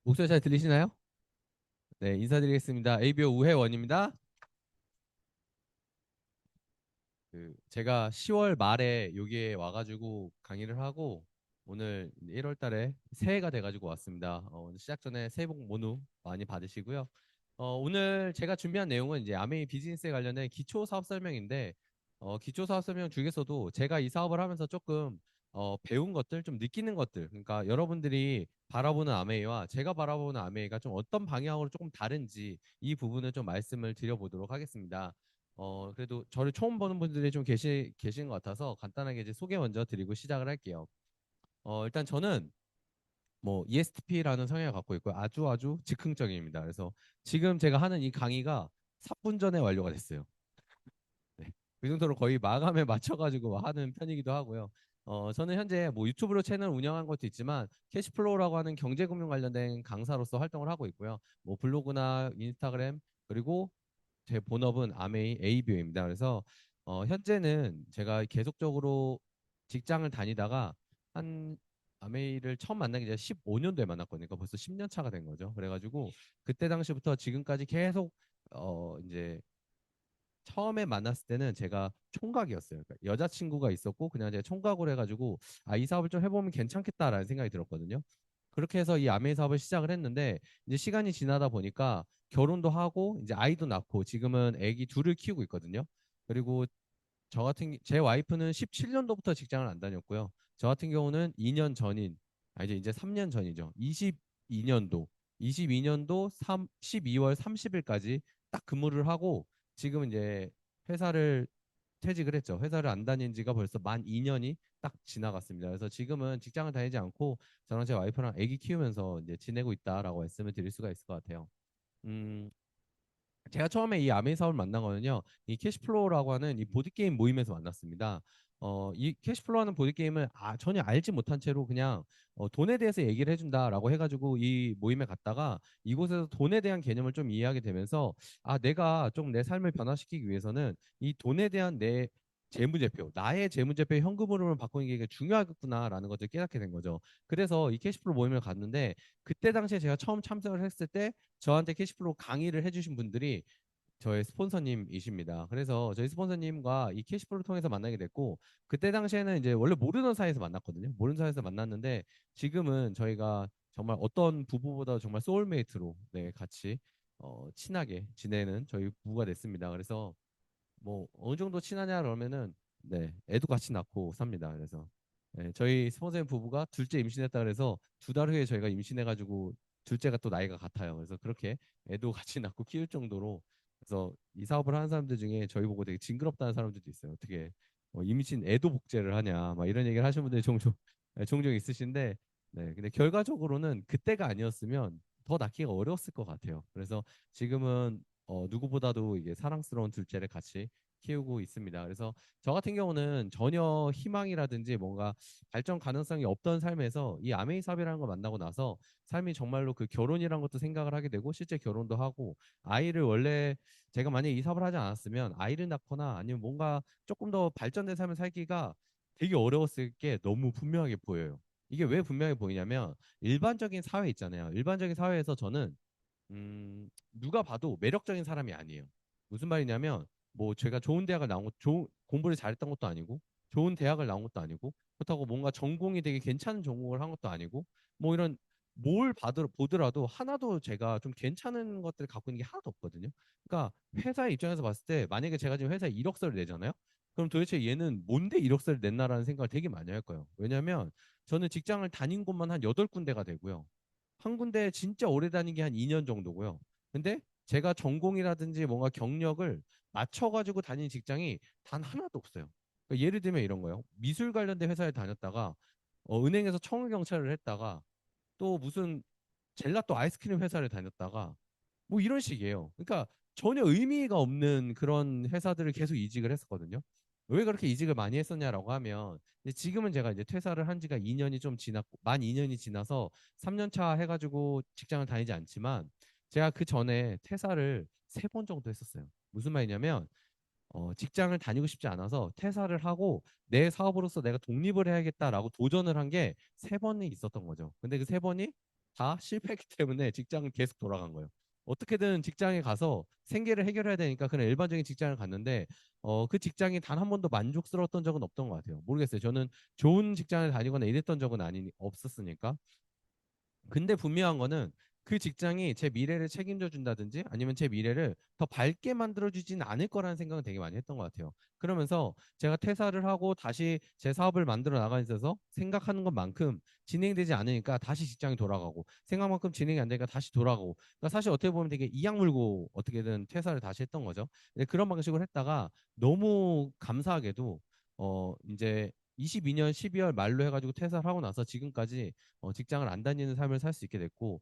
목소리 잘 들리시나요? 네, 인사드리겠습니다. ABO 우혜원입니다. 제가 10월 말에 여기에 와가지고 강의를 하고 오늘 1월 달에 새해가 돼가지고 왔습니다. 오늘 시작 전에 새해 복 모두 많이 받으시고요. 오늘 제가 준비한 내용은 이제 아메이 비즈니스에 관련된 기초 사업 설명인데, 기초 사업 설명 중에서도 제가 이 사업을 하면서 조금 배운 것들, 좀 느끼는 것들, 그러니까 여러분들이 바라보는 아메이와 제가 바라보는 아메이가 좀 어떤 방향으로 조금 다른지 이 부분을 좀 말씀을 드려보도록 하겠습니다. 그래도 저를 처음 보는 분들이 좀 계신 것 같아서 간단하게 이제 소개 먼저 드리고 시작을 할게요. 일단 저는 뭐 ESTP라는 성향을 갖고 있고요. 아주 아주 즉흥적입니다. 그래서 지금 제가 하는 이 강의가 4분 전에 완료가 됐어요. 네. 그 정도로 거의 마감에 맞춰가지고 하는 편이기도 하고요. 저는 현재 뭐 유튜브로 채널 운영한 것도 있지만 캐시플로우라고 하는 경제금융 관련된 강사로서 활동을 하고 있고요. 뭐 블로그나 인스타그램 그리고 제 본업은 아메이 ABO입니다. 그래서 현재는 제가 계속적으로 직장을 다니다가 한 아메이를 처음 만나기 전에 15년도에 만났거든요. 그러니까 벌써 10년 차가 된 거죠. 그래가지고 그때 당시부터 지금까지 계속 이제 처음에 만났을 때는 제가 총각이었어요. 그러니까 여자친구가 있었고 그냥 제가 총각으로 해가지고 이 사업을 좀 해보면 괜찮겠다라는 생각이 들었거든요. 그렇게 해서 이 아메이 사업을 시작을 했는데 이제 시간이 지나다 보니까 결혼도 하고 이제 아이도 낳고 지금은 아기 둘을 키우고 있거든요. 그리고 제 와이프는 17년도부터 직장을 안 다녔고요. 저 같은 경우는 2년 전인 이제 3년 전이죠. 22년도 12월 30일까지 딱 근무를 하고 지금 이제 회사를 퇴직을 했죠. 회사를 안 다닌 지가 벌써 만 2년이 딱 지나갔습니다. 그래서 지금은 직장을 다니지 않고 저랑 제 와이프랑 아기 키우면서 이제 지내고 있다라고 말씀을 드릴 수가 있을 것 같아요. 음, 제가 처음에 이 아메이 사업을 만난 거는요, 이 캐시플로우라고 하는 이 보드게임 모임에서 만났습니다. 이 캐시플로우라는 보드게임을 전혀 알지 못한 채로 그냥 돈에 대해서 얘기를 해준다라고 해가지고 이 모임에 갔다가 이곳에서 돈에 대한 개념을 좀 이해하게 되면서 내가 좀 내 삶을 변화시키기 위해서는 이 돈에 대한 내 재무제표, 나의 재무제표 현금 흐름을 바꾸는 게 중요하겠구나라는 것을 깨닫게 된 거죠. 그래서 이 캐시플로우 모임을 갔는데 그때 당시에 제가 처음 참석을 했을 때 저한테 캐시플로우 강의를 해주신 분들이 저의 스폰서님이십니다. 그래서 저희 스폰서님과 이 캐시플로우 통해서 만나게 됐고 그때 당시에는 이제 원래 모르는 사이에서 만났거든요. 모르는 사이에서 만났는데 지금은 저희가 정말 어떤 부부보다 정말 소울메이트로 네, 같이 친하게 지내는 저희 부부가 됐습니다. 그래서 뭐 어느 정도 친하냐 그러면은 네, 애도 같이 낳고 삽니다. 그래서 네, 저희 스폰서님 부부가 둘째 임신했다 그래서 2달 후에 저희가 임신해가지고 둘째가 또 나이가 같아요. 그래서 그렇게 애도 같이 낳고 키울 정도로 그래서 이 사업을 하는 사람들 중에 저희 보고 되게 징그럽다는 사람들도 있어요. 어떻게 임신 애도 복제를 하냐 막 이런 얘기를 하시는 분들이 종종 네, 종종 있으신데 네, 근데 결과적으로는 그때가 아니었으면 더 낳기가 어려웠을 것 같아요. 그래서 지금은 누구보다도 이게 사랑스러운 둘째를 같이 키우고 있습니다. 그래서 저 같은 경우는 전혀 희망이라든지 뭔가 발전 가능성이 없던 삶에서 이 아메이 삽이라는 걸 만나고 나서 삶이 정말로 그 결혼이라는 것도 생각을 하게 되고 실제 결혼도 하고 아이를 원래 제가 만약에 이 사업을 하지 않았으면 아이를 낳거나 아니면 뭔가 조금 더 발전된 삶을 살기가 되게 어려웠을 게 너무 분명하게 보여요. 이게 왜 분명히 보이냐면 일반적인 사회 있잖아요. 일반적인 사회에서 저는 누가 봐도 매력적인 사람이 아니에요. 무슨 말이냐면 뭐 제가 좋은 대학을 나온 공부를 잘했던 것도 아니고 좋은 대학을 나온 것도 아니고 그렇다고 뭔가 전공이 되게 괜찮은 전공을 한 것도 아니고 뭐 이런 보더라도 하나도 제가 좀 괜찮은 것들을 갖고 있는 게 하나도 없거든요. 그러니까 회사의 입장에서 봤을 때 만약에 제가 지금 회사에 1억서를 내잖아요. 그럼 도대체 얘는 뭔데 1억서를 냈나라는 생각을 되게 많이 할 거예요. 왜냐하면 저는 직장을 다닌 곳만 한 8군데가 되고요. 한 군데 진짜 오래 다닌 게 한 2년 정도고요. 근데 제가 전공이라든지 뭔가 경력을 맞춰가지고 다닌 직장이 단 하나도 없어요. 그러니까 예를 들면 이런 거예요. 미술 관련된 회사에 다녔다가 은행에서 청구경찰을 했다가 또 무슨 젤라또 아이스크림 회사를 다녔다가 뭐 이런 식이에요. 그러니까 전혀 의미가 없는 그런 회사들을 계속 이직을 했었거든요. 왜 그렇게 이직을 많이 했었냐라고 하면 이제 지금은 제가 이제 퇴사를 한 지가 2년이 좀 지났고 만 2년이 지나서 3년 차 해가지고 직장을 다니지 않지만 제가 그 전에 퇴사를 3번 정도 했었어요. 무슨 말이냐면 직장을 다니고 싶지 않아서 퇴사를 하고 내 사업으로서 내가 독립을 해야겠다라고 도전을 한 게 3번이 있었던 거죠. 근데 그 3번이 다 실패했기 때문에 직장은 계속 돌아간 거예요. 어떻게든 직장에 가서 생계를 해결해야 되니까 그냥 일반적인 직장을 갔는데 그 직장이 단 한 번도 만족스러웠던 적은 없던 것 같아요. 모르겠어요. 저는 좋은 직장을 다니거나 이랬던 적은 없었으니까. 근데 분명한 거는 그 직장이 제 미래를 책임져 준다든지 아니면 제 미래를 더 밝게 만들어 주진 않을 거라는 생각은 되게 많이 했던 것 같아요. 그러면서 제가 퇴사를 하고 다시 제 사업을 만들어 나가는 데서 생각하는 것만큼 진행되지 않으니까 다시 직장이 돌아가고 생각만큼 진행이 안 되니까 다시 돌아가고 그러니까 사실 어떻게 보면 되게 이악 물고 어떻게든 퇴사를 다시 했던 거죠. 근데 그런 방식으로 했다가 너무 감사하게도 이제 22년 12월 말로 해가지고 퇴사를 하고 나서 지금까지 직장을 안 다니는 삶을 살 수 있게 됐고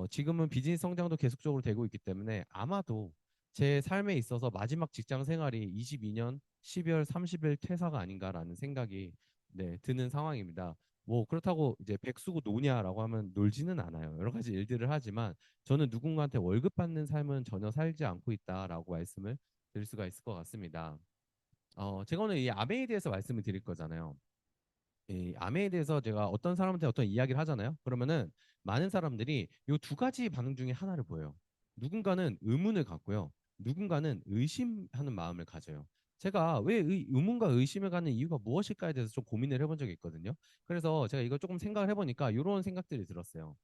지금은 비즈니스 성장도 계속적으로 되고 있기 때문에 아마도 제 삶에 있어서 마지막 직장 생활이 22년 12월 30일 퇴사가 아닌가라는 생각이 네, 드는 상황입니다. 뭐 그렇다고 이제 백수고 노냐라고 하면 놀지는 않아요. 여러 가지 일들을 하지만 저는 누군가한테 월급 받는 삶은 전혀 살지 않고 있다라고 말씀을 드릴 수가 있을 것 같습니다. 제가 오늘 이 아메에 대해서 말씀을 드릴 거잖아요. 이 아메에 대해서 제가 어떤 사람한테 어떤 이야기를 하잖아요. 그러면은 많은 사람들이 이 두 가지 반응 중에 하나를 보여요. 누군가는 의문을 갖고요. 누군가는 의심하는 마음을 가져요. 제가 왜 의문과 의심을 갖는 이유가 무엇일까에 대해서 좀 고민을 해본 적이 있거든요. 그래서 제가 이걸 조금 생각을 해보니까 이런 생각들이 들었어요.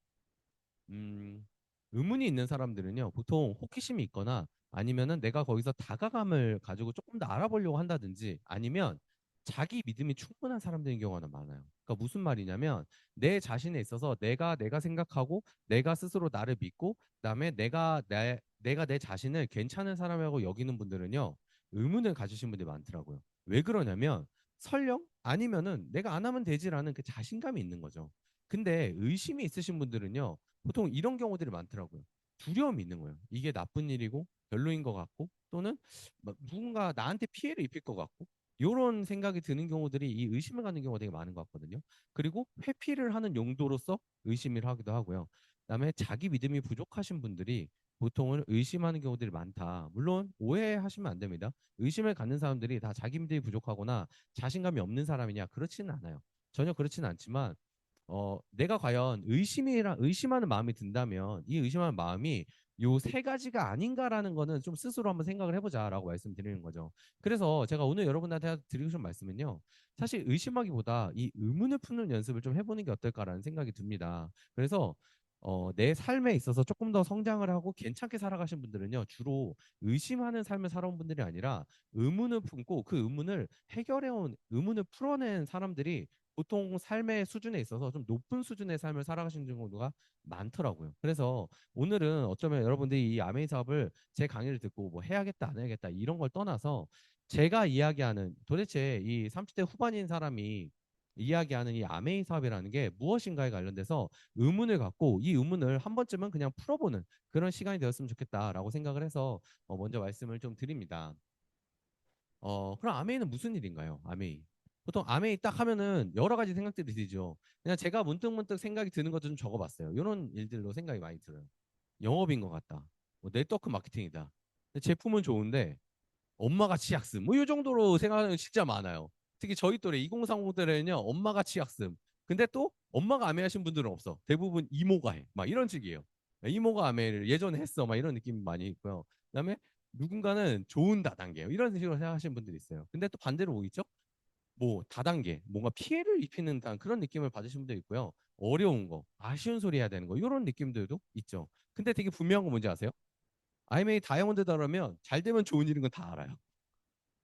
음, 의문이 있는 사람들은요, 보통 호기심이 있거나 아니면은 내가 거기서 다가감을 가지고 조금 더 알아보려고 한다든지 아니면 자기 믿음이 충분한 사람들인 경우가 많아요. 그러니까 무슨 말이냐면 내 자신에 있어서 내가 생각하고 내가 스스로 나를 믿고 그다음에 내가 내 자신을 괜찮은 사람이라고 여기는 분들은요, 의문을 가지신 분들이 많더라고요. 왜 그러냐면 설령 아니면은 내가 안 하면 되지라는 그 자신감이 있는 거죠. 근데 의심이 있으신 분들은요, 보통 이런 경우들이 많더라고요. 두려움이 있는 거예요. 이게 나쁜 일이고 별로인 것 같고 또는 누군가 나한테 피해를 입힐 것 같고 이런 생각이 드는 경우들이 이 의심을 갖는 경우가 되게 많은 것 같거든요. 그리고 회피를 하는 용도로서 의심을 하기도 하고요. 그다음에 자기 믿음이 부족하신 분들이 보통은 의심하는 경우들이 많다. 물론 오해하시면 안 됩니다. 의심을 갖는 사람들이 다 자기 믿음이 부족하거나 자신감이 없는 사람이냐? 그렇지는 않아요. 전혀 그렇지는 않지만 내가 과연 의심하는 마음이 든다면 이 의심하는 마음이 요 세 가지가 아닌가라는 거는 좀 스스로 한번 생각을 해보자라고 말씀드리는 거죠. 그래서 제가 오늘 여러분한테 드리고 싶은 말씀은요. 사실 의심하기보다 이 의문을 푸는 연습을 좀 해보는 게 어떨까라는 생각이 듭니다. 그래서 내 삶에 있어서 조금 더 성장을 하고 괜찮게 살아가신 분들은요. 주로 의심하는 삶을 살아온 분들이 아니라 의문을 품고 그 의문을 의문을 풀어낸 사람들이 보통 삶의 수준에 있어서 좀 높은 수준의 삶을 살아가시는 경우가 많더라고요. 그래서 오늘은 어쩌면 여러분들이 이 아메이 사업을 제 강의를 듣고 뭐 해야겠다, 안 해야겠다 이런 걸 떠나서 제가 이야기하는 도대체 이 30대 후반인 사람이 이야기하는 이 아메이 사업이라는 게 무엇인가에 관련돼서 의문을 갖고 이 의문을 한 번쯤은 그냥 풀어보는 그런 시간이 되었으면 좋겠다라고 생각을 해서 먼저 말씀을 좀 드립니다. 그럼 아메이는 무슨 일인가요? 아메이. 보통 아메이 딱 하면은 여러 가지 생각들이 들죠. 그냥 제가 문득문득 생각이 드는 것도 좀 적어봤어요. 이런 일들로 생각이 많이 들어요. 영업인 것 같다. 뭐 네트워크 마케팅이다. 제품은 좋은데 엄마가 치약씀. 뭐 이 정도로 생각하는 게 진짜 많아요. 특히 저희 또래 2030대는요. 엄마가 치약씀. 근데 또 엄마가 아메 하신 분들은 없어. 대부분 이모가 해. 막 이런 식이에요. 이모가 아메를 예전에 했어. 막 이런 느낌 많이 있고요. 그다음에 누군가는 좋은 다단계예요. 이런 식으로 생각하시는 분들이 있어요. 근데 또 반대로 뭐 있죠? 뭐 다단계, 뭔가 피해를 입히는 그런 느낌을 받으신 분도 있고요. 어려운 거, 아쉬운 소리 해야 되는 거 이런 느낌들도 있죠. 근데 되게 분명한 거 뭔지 아세요? IMA 다이아몬드다 그러면 잘 되면 좋은 일인 건 다 알아요.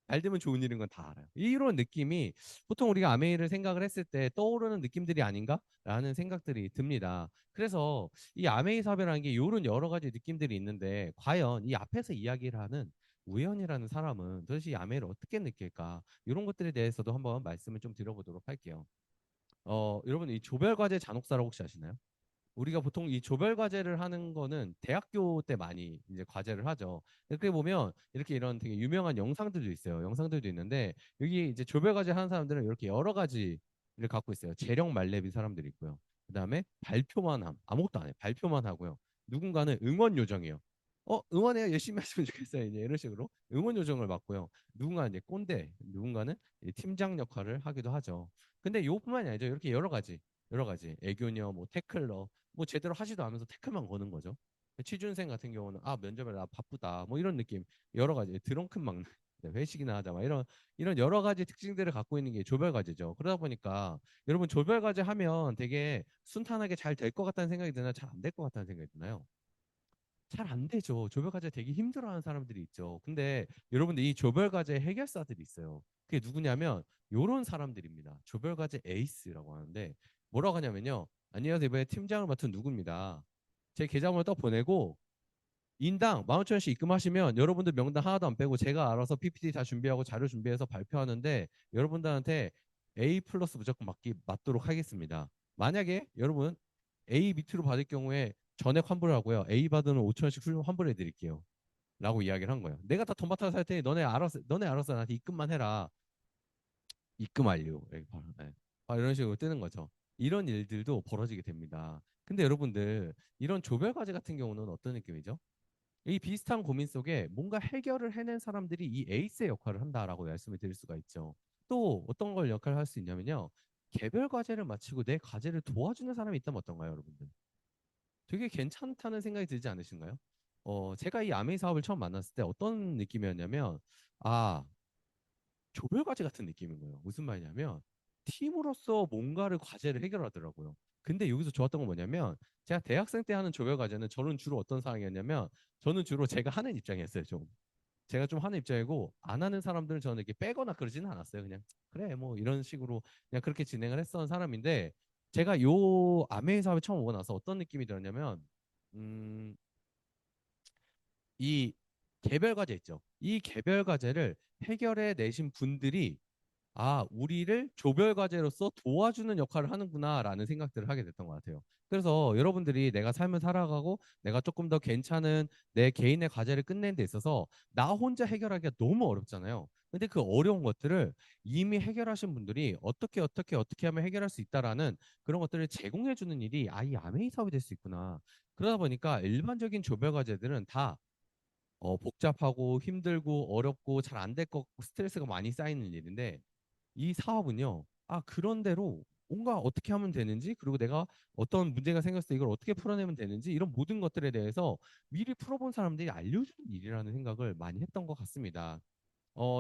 잘 되면 좋은 일인 건 다 알아요. 이런 느낌이 보통 우리가 아메이를 생각을 했을 때 떠오르는 느낌들이 아닌가라는 생각들이 듭니다. 그래서 이 아메이 사업이라는 게 이런 여러 가지 느낌들이 있는데 과연 이 앞에서 이야기를 하는 우연이라는 사람은 도대체 이 아메이를 어떻게 느낄까? 이런 것들에 대해서도 한번 말씀을 좀 드려보도록 할게요. 여러분 이 조별 과제 잔혹사라고 혹시 아시나요? 우리가 보통 이 조별 과제를 하는 거는 대학교 때 많이 이제 과제를 하죠. 이렇게 보면 이렇게 이런 되게 유명한 영상들도 있어요. 영상들도 있는데 여기 이제 조별 과제 하는 사람들은 이렇게 여러 가지를 갖고 있어요. 재령 말레비 사람들이 있고요. 그다음에 발표만 아무것도 안 해. 발표만 하고요. 누군가는 응원 요정이에요. 응원해요. 열심히 하시면 좋겠어요. 이제 이런 식으로 응원 요정을 맡고요. 누군가는 이제 꼰대, 누군가는 이제 팀장 역할을 하기도 하죠. 근데 요뿐만이 아니죠. 이렇게 여러 가지 애교녀, 뭐 태클러 뭐 제대로 하지도 않으면서 태클만 거는 거죠. 취준생 같은 경우는 아 면접에 나 바쁘다 뭐 이런 느낌 여러 가지 드렁큰 막 회식이나 하자 막 이런 여러 가지 특징들을 갖고 있는 게 조별 과제죠. 그러다 보니까 여러분 조별 과제 하면 되게 순탄하게 잘 될 것 같다는 생각이 드나 잘 안 될 것 같다는 생각이 드나요? 잘 안 되죠. 조별 과제 되게 힘들어하는 사람들이 있죠. 근데 여러분들 이 조별 과제 해결사들이 있어요. 그게 누구냐면 요런 사람들입니다. 조별 과제 에이스라고 하는데 뭐라고 하냐면요. 안녕하세요. 이번에 팀장을 맡은 누구입니다. 제 계좌번호 딱 보내고 인당 15,000원씩 입금하시면 여러분들 명단 하나도 안 빼고 제가 알아서 PPT 다 준비하고 자료 준비해서 발표하는데 여러분들한테 A 플러스 무조건 맞도록 하겠습니다. 만약에 여러분 A 밑으로 받을 경우에 전액 환불을 하고요. A 받으면 5,000원씩 환불해 드릴게요. 라고 이야기를 한 거예요. 내가 다 돈 받아서 할 테니 너네 알아서 나한테 입금만 해라. 입금 완료. 이렇게 바로, 네. 이런 식으로 뜨는 거죠. 이런 일들도 벌어지게 됩니다. 근데 여러분들 이런 조별 과제 같은 경우는 어떤 느낌이죠? 이 비슷한 고민 속에 뭔가 해결을 해낸 사람들이 이 에이스의 역할을 한다라고 말씀을 드릴 수가 있죠. 또 어떤 걸 역할을 할 수 있냐면요. 개별 과제를 마치고 내 과제를 도와주는 사람이 있다면 어떤가요, 여러분들? 되게 괜찮다는 생각이 들지 않으신가요? 제가 이 아메이 사업을 처음 만났을 때 어떤 느낌이었냐면, 아, 조별 과제 같은 느낌인 거예요. 무슨 말이냐면, 팀으로서 뭔가를 과제를 해결하더라고요. 근데 여기서 좋았던 건 뭐냐면, 제가 대학생 때 하는 조별 과제는 저는 주로 어떤 상황이었냐면, 저는 주로 제가 하는 입장이었어요, 좀. 제가 좀 하는 입장이고, 안 하는 사람들은 저는 이렇게 빼거나 그러지는 않았어요. 그냥, 그래, 뭐, 이런 식으로 그냥 그렇게 진행을 했던 사람인데, 제가 요 아메이 사업에 처음 오고 나서 어떤 느낌이 들었냐면, 음, 이 개별 과제 있죠. 이 개별 과제를 해결해 내신 분들이 아, 우리를 조별 과제로서 도와주는 역할을 하는구나라는 생각들을 하게 됐던 것 같아요. 그래서 여러분들이 내가 삶을 살아가고 내가 조금 더 괜찮은 내 개인의 과제를 끝낸 데 있어서 나 혼자 해결하기가 너무 어렵잖아요. 근데 그 어려운 것들을 이미 해결하신 분들이 어떻게 하면 해결할 수 있다라는 그런 것들을 제공해 주는 일이 이 아메이 사업이 될 수 있구나. 그러다 보니까 일반적인 조별 과제들은 다 복잡하고 힘들고 어렵고 잘 안 될 것 같고 스트레스가 많이 쌓이는 일인데 이 사업은요. 그런대로 뭔가 어떻게 하면 되는지, 그리고 내가 어떤 문제가 생겼을 때 이걸 어떻게 풀어내면 되는지, 이런 모든 것들에 대해서 미리 풀어본 사람들이 알려주는 일이라는 생각을 많이 했던 것 같습니다.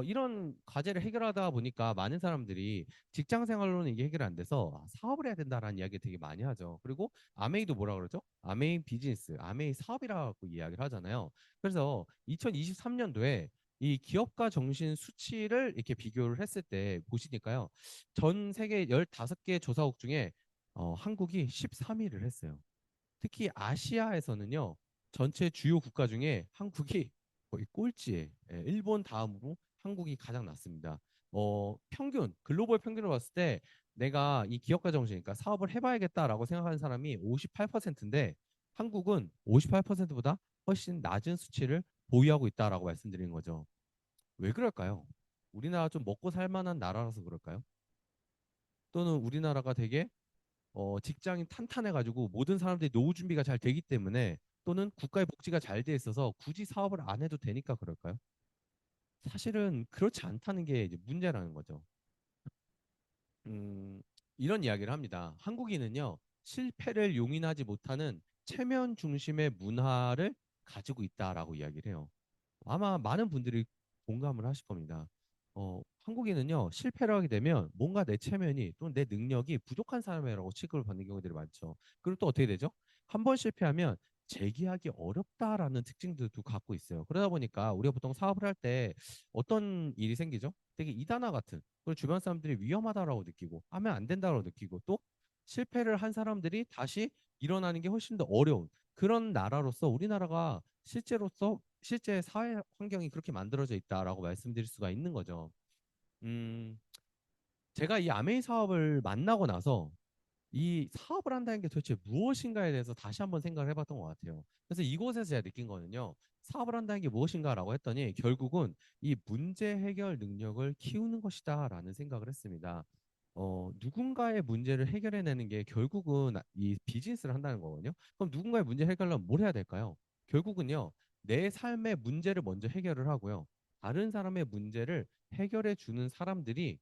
이런 과제를 해결하다 보니까 많은 사람들이 직장 생활로는 이게 해결이 안 돼서 사업을 해야 된다라는 이야기 되게 많이 하죠. 그리고 아메이도 뭐라 그러죠? 아메이 비즈니스, 아메이 사업이라고 이야기를 하잖아요. 그래서 2023년도에 이 기업가 정신 수치를 이렇게 비교를 했을 때 보시니까요. 전 세계 15개 조사국 중에 한국이 13위를 했어요. 특히 아시아에서는요. 전체 주요 국가 중에 한국이 거의 꼴찌에 일본 다음으로 한국이 가장 낮습니다. 평균 글로벌 평균을 봤을 때 내가 이 기업가 정신이니까 사업을 해봐야겠다라고 생각하는 사람이 58%인데 한국은 58%보다 훨씬 낮은 수치를 보유하고 있다라고 말씀드리는 거죠. 왜 그럴까요? 우리나라 좀 먹고 살 만한 나라라서 그럴까요? 또는 우리나라가 되게 직장이 탄탄해가지고 모든 사람들이 노후 준비가 잘 되기 때문에 또는 국가의 복지가 잘 돼 있어서 굳이 사업을 안 해도 되니까 그럴까요? 사실은 그렇지 않다는 게 이제 문제라는 거죠. 음, 이런 이야기를 합니다. 한국인은요, 실패를 용인하지 못하는 체면 중심의 문화를 가지고 있다라고 이야기를 해요. 아마 많은 분들이 공감을 하실 겁니다. 한국인은요, 실패를 하게 되면 뭔가 내 체면이 또는 내 능력이 부족한 사람이라고 취급을 받는 경우들이 많죠. 그리고 또 어떻게 되죠? 한 번 실패하면 재기하기 어렵다라는 특징들도 갖고 있어요. 그러다 보니까 우리가 보통 사업을 할 때 어떤 일이 생기죠? 되게 이단화 같은, 그리고 주변 사람들이 위험하다라고 느끼고, 하면 안 된다라고 느끼고, 또 실패를 한 사람들이 다시 일어나는 게 훨씬 더 어려운 그런 나라로서 우리나라가 실제 사회 환경이 그렇게 만들어져 있다라고 말씀드릴 수가 있는 거죠. 음, 제가 이 아메이 사업을 만나고 나서 이 사업을 한다는 게 도대체 무엇인가에 대해서 다시 한번 생각을 해봤던 것 같아요. 그래서 이곳에서 제가 느낀 거는요. 사업을 한다는 게 무엇인가라고 했더니 결국은 이 문제 해결 능력을 키우는 것이다라는 생각을 했습니다. 누군가의 문제를 해결해내는 게 결국은 이 비즈니스를 한다는 거거든요. 그럼 누군가의 문제 해결하려면 뭘 해야 될까요? 결국은요. 내 삶의 문제를 먼저 해결을 하고요. 다른 사람의 문제를 해결해 주는 사람들이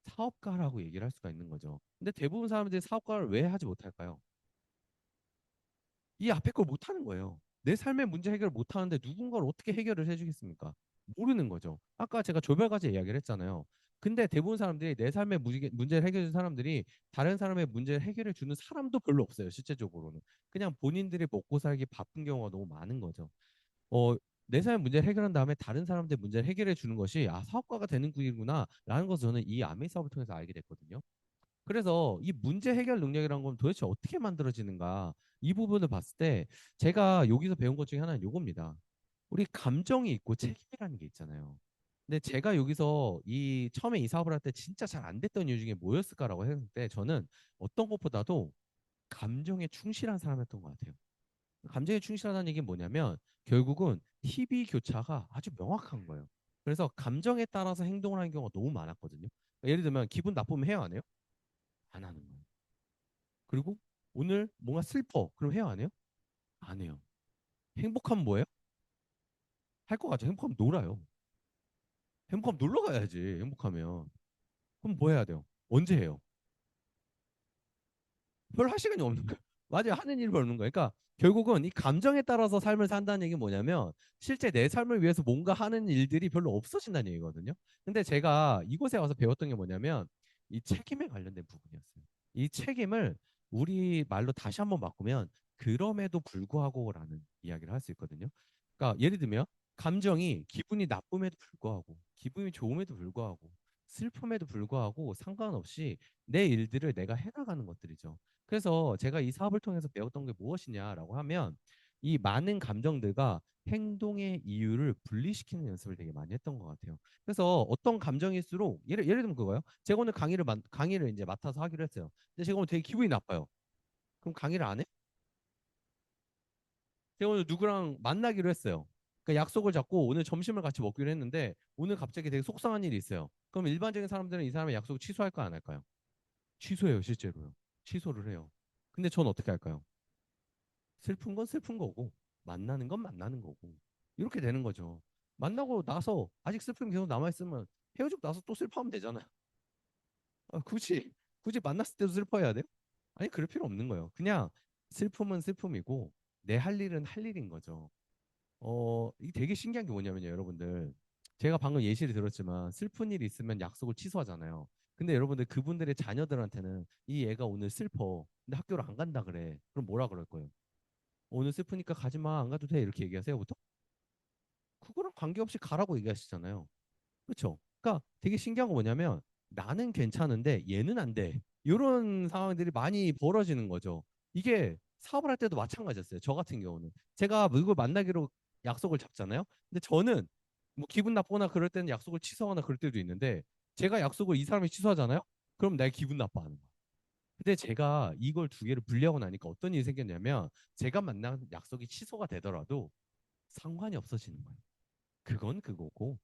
사업가라고 얘기를 할 수가 있는 거죠. 근데 대부분 사람들이 사업가를 왜 하지 못할까요? 이 앞에 걸 못하는 거예요. 내 삶의 문제 해결을 못하는데 누군가를 어떻게 해결을 해주겠습니까? 모르는 거죠. 아까 제가 조별과제 이야기를 했잖아요. 근데 대부분 사람들이 내 삶의 문제를 해결해 준 사람들이 다른 사람의 문제를 해결해 주는 사람도 별로 없어요. 실제적으로는. 그냥 본인들이 먹고 살기 바쁜 경우가 너무 많은 거죠. 어, 내 삶의 문제를 해결한 다음에 다른 사람들의 문제를 해결해 주는 것이 사업가가 되는 길이구나라는 것을 저는 이 아메이 사업을 통해서 알게 됐거든요. 그래서 이 문제 해결 능력이란 건 도대체 어떻게 만들어지는가? 이 부분을 봤을 때 제가 여기서 배운 것 중에 하나는 요겁니다. 우리 감정이 있고 책임이라는 게 있잖아요. 근데 제가 여기서 이 처음에 이 사업을 할 때 진짜 잘 안 됐던 이유 중에 뭐였을까라고 했을 때 저는 어떤 것보다도 감정에 충실한 사람이었던 것 같아요. 감정에 충실하다는 얘기는 뭐냐면 결국은 희비 교차가 아주 명확한 거예요. 그래서 감정에 따라서 행동을 하는 경우가 너무 많았거든요. 예를 들면 기분 나쁘면 해요 안 해요? 안 하는 거예요. 그리고 오늘 뭔가 슬퍼. 그럼 해요, 안 해요? 안 해요. 행복하면 뭐예요? 할 것 같죠. 행복하면 놀아요. 행복하면 놀러 가야지. 행복하면. 그럼 뭐 해야 돼요? 언제 해요? 별 할 시간이 없는 거예요. 맞아요. 하는 일이 별로 없는 거예요. 그러니까 결국은 이 감정에 따라서 삶을 산다는 얘기는 뭐냐면 실제 내 삶을 위해서 뭔가 하는 일들이 별로 없어진다는 얘기거든요. 근데 제가 이곳에 와서 배웠던 게 뭐냐면 이 책임에 관련된 부분이었어요. 이 책임을 우리 말로 다시 한번 바꾸면 그럼에도 불구하고라는 이야기를 할 수 있거든요. 그러니까 예를 들면 감정이 기분이 나쁨에도 불구하고 기분이 좋음에도 불구하고 슬픔에도 불구하고 상관없이 내 일들을 내가 해나가는 것들이죠. 그래서 제가 이 사업을 통해서 배웠던 게 무엇이냐라고 하면 이 많은 감정들과 행동의 이유를 분리시키는 연습을 되게 많이 했던 것 같아요. 그래서 어떤 감정일수록 예를 들면 그거요. 제가 오늘 강의를 이제 맡아서 하기로 했어요. 근데 제가 오늘 되게 기분이 나빠요. 그럼 강의를 안 해? 제가 오늘 누구랑 만나기로 했어요. 그러니까 약속을 잡고 오늘 점심을 같이 먹기로 했는데 오늘 갑자기 되게 속상한 일이 있어요. 그럼 일반적인 사람들은 이 사람의 약속을 취소할까 안 할까요? 취소해요, 실제로요. 취소를 해요. 근데 전 어떻게 할까요? 슬픈 건 슬픈 거고 만나는 건 만나는 거고 이렇게 되는 거죠. 만나고 나서 아직 슬픔이 계속 남아 있으면 헤어지고 나서 또 슬퍼하면 되잖아요. 굳이 만났을 때도 슬퍼해야 돼요? 아니 그럴 필요 없는 거예요. 그냥 슬픔은 슬픔이고 내 할 일은 할 일인 거죠. 이 되게 신기한 게 뭐냐면요, 여러분들. 제가 방금 예시를 들었지만 슬픈 일이 있으면 약속을 취소하잖아요. 근데 여러분들 그분들의 자녀들한테는 이 애가 오늘 슬퍼. 근데 학교를 안 간다 그래. 그럼 뭐라 그럴 거예요? 오늘 슬프니까 가지 마. 안 가도 돼. 이렇게 얘기하세요, 보통? 그거랑 관계없이 가라고 얘기하시잖아요. 그렇죠? 그러니까 되게 신기한 거 뭐냐면 나는 괜찮은데 얘는 안 돼. 이런 상황들이 많이 벌어지는 거죠. 이게 사업을 할 때도 마찬가지였어요. 저 같은 경우는 제가 누굴 만나기로 약속을 잡잖아요. 근데 저는 뭐 기분 나쁘거나 그럴 때는 약속을 취소하거나 그럴 때도 있는데 제가 약속을 이 사람이 취소하잖아요. 그럼 내가 기분 나빠하는 거예요. 근데 제가 이걸 두 개를 분리하고 나니까 어떤 일이 생겼냐면 제가 만난 약속이 취소가 되더라도 상관이 없어지는 거예요. 그건 그거고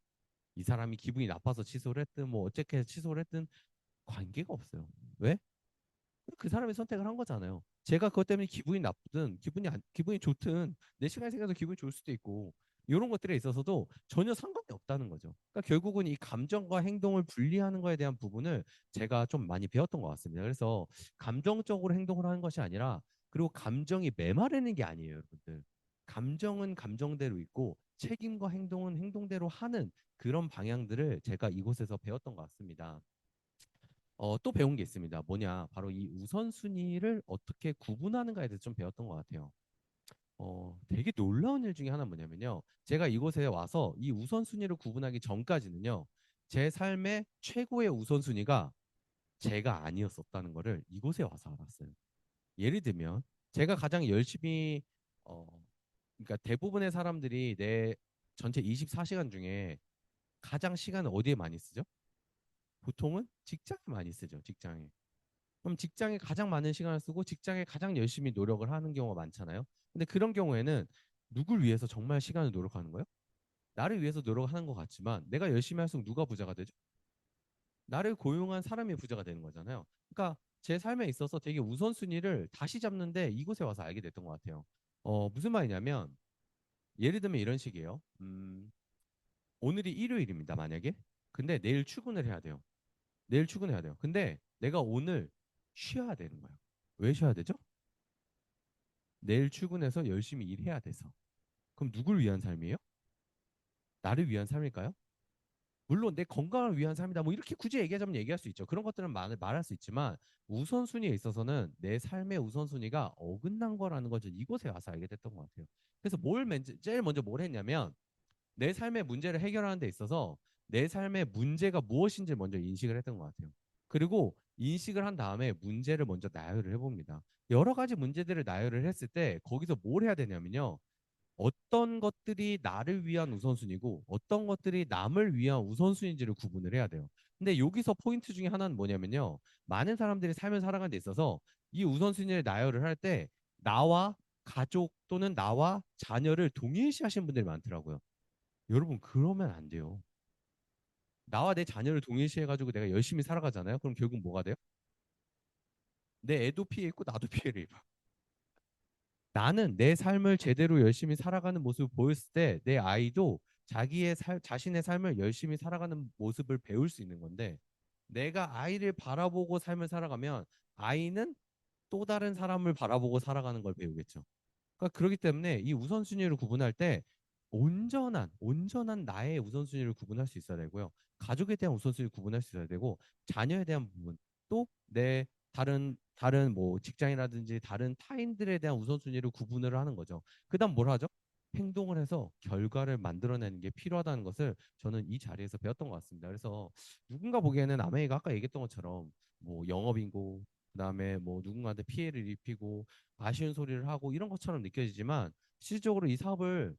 이 사람이 기분이 나빠서 취소를 했든 뭐 어떻게 해서 취소를 했든 관계가 없어요. 왜? 그 사람이 선택을 한 거잖아요. 제가 그것 때문에 기분이 나쁘든 기분이 좋든 내 시간이 생겨서 기분이 좋을 수도 있고 이런 것들에 있어서도 전혀 상관이 없다는 거죠. 그러니까 결국은 이 감정과 행동을 분리하는 거에 대한 부분을 제가 좀 많이 배웠던 것 같습니다. 그래서 감정적으로 행동을 하는 것이 아니라 그리고 감정이 메마르는 게 아니에요, 여러분들. 감정은 감정대로 있고 책임과 행동은 행동대로 하는 그런 방향들을 제가 이곳에서 배웠던 것 같습니다. 또 배운 게 있습니다. 뭐냐? 바로 이 우선순위를 어떻게 구분하는가에 대해서 좀 배웠던 것 같아요. 되게 놀라운 일 중에 하나 뭐냐면요. 제가 이곳에 와서 이 우선순위를 구분하기 전까지는요. 제 삶의 최고의 우선순위가 제가 아니었었다는 거를 이곳에 와서 알았어요. 예를 들면 제가 가장 열심히 어, 그러니까 대부분의 사람들이 내 전체 24시간 중에 가장 시간을 어디에 많이 쓰죠? 보통은 직장에 많이 쓰죠. 직장에. 그럼 직장에 가장 많은 시간을 쓰고 직장에 가장 열심히 노력을 하는 경우가 많잖아요. 근데 그런 경우에는 누굴 위해서 정말 시간을 노력하는 거예요? 나를 위해서 노력하는 것 같지만 내가 열심히 할수록 누가 부자가 되죠? 나를 고용한 사람이 부자가 되는 거잖아요. 그러니까 제 삶에 있어서 되게 우선순위를 다시 잡는데 이곳에 와서 알게 됐던 것 같아요. 무슨 말이냐면 예를 들면 이런 식이에요. 오늘이 일요일입니다. 만약에. 근데 내일 출근을 해야 돼요. 내일 출근해야 돼요. 근데 내가 오늘 쉬어야 되는 거예요. 왜 쉬어야 되죠? 내일 출근해서 열심히 일해야 돼서. 그럼 누굴 위한 삶이에요? 나를 위한 삶일까요? 물론 내 건강을 위한 삶이다. 뭐 이렇게 굳이 얘기하자면 얘기할 수 있죠. 그런 것들은 말할 수 있지만 우선순위에 있어서는 내 삶의 우선순위가 어긋난 거라는 걸 이곳에 와서 알게 됐던 것 같아요. 그래서 제일 먼저 뭘 했냐면 내 삶의 문제를 해결하는 데 있어서 내 삶의 문제가 무엇인지 먼저 인식을 했던 것 같아요. 그리고 인식을 한 다음에 문제를 먼저 나열을 해봅니다. 여러 가지 문제들을 나열을 했을 때 거기서 뭘 해야 되냐면요. 어떤 것들이 나를 위한 우선순위고 어떤 것들이 남을 위한 우선순위인지를 구분을 해야 돼요. 근데 여기서 포인트 중에 하나는 뭐냐면요. 많은 사람들이 삶을 살아가는 데 있어서 이 우선순위를 나열을 할 때 나와 가족 또는 나와 자녀를 동일시하시는 분들이 많더라고요. 여러분 그러면 안 돼요. 나와 내 자녀를 동일시해가지고 내가 열심히 살아가잖아요. 그럼 결국 뭐가 돼요? 내 애도 피해 있고 나도 피해를 입어. 나는 내 삶을 제대로 열심히 살아가는 모습을 보였을 때 내 아이도 자신의 삶을 열심히 살아가는 모습을 배울 수 있는 건데 내가 아이를 바라보고 삶을 살아가면 아이는 또 다른 사람을 바라보고 살아가는 걸 배우겠죠. 그러니까 그렇기 때문에 이 우선순위를 구분할 때 온전한 나의 우선순위를 구분할 수 있어야 되고요. 가족에 대한 우선순위를 구분할 수 있어야 되고 자녀에 대한 부분 또 내 다른 뭐 직장이라든지 다른 타인들에 대한 우선순위를 구분을 하는 거죠. 그다음 뭘 하죠? 행동을 해서 결과를 만들어내는 게 필요하다는 것을 저는 이 자리에서 배웠던 것 같습니다. 그래서 누군가 보기에는 아메이가 아까 얘기했던 것처럼 뭐 영업인고 그다음에 뭐 누군가한테 피해를 입히고 아쉬운 소리를 하고 이런 것처럼 느껴지지만 실질적으로 이 사업을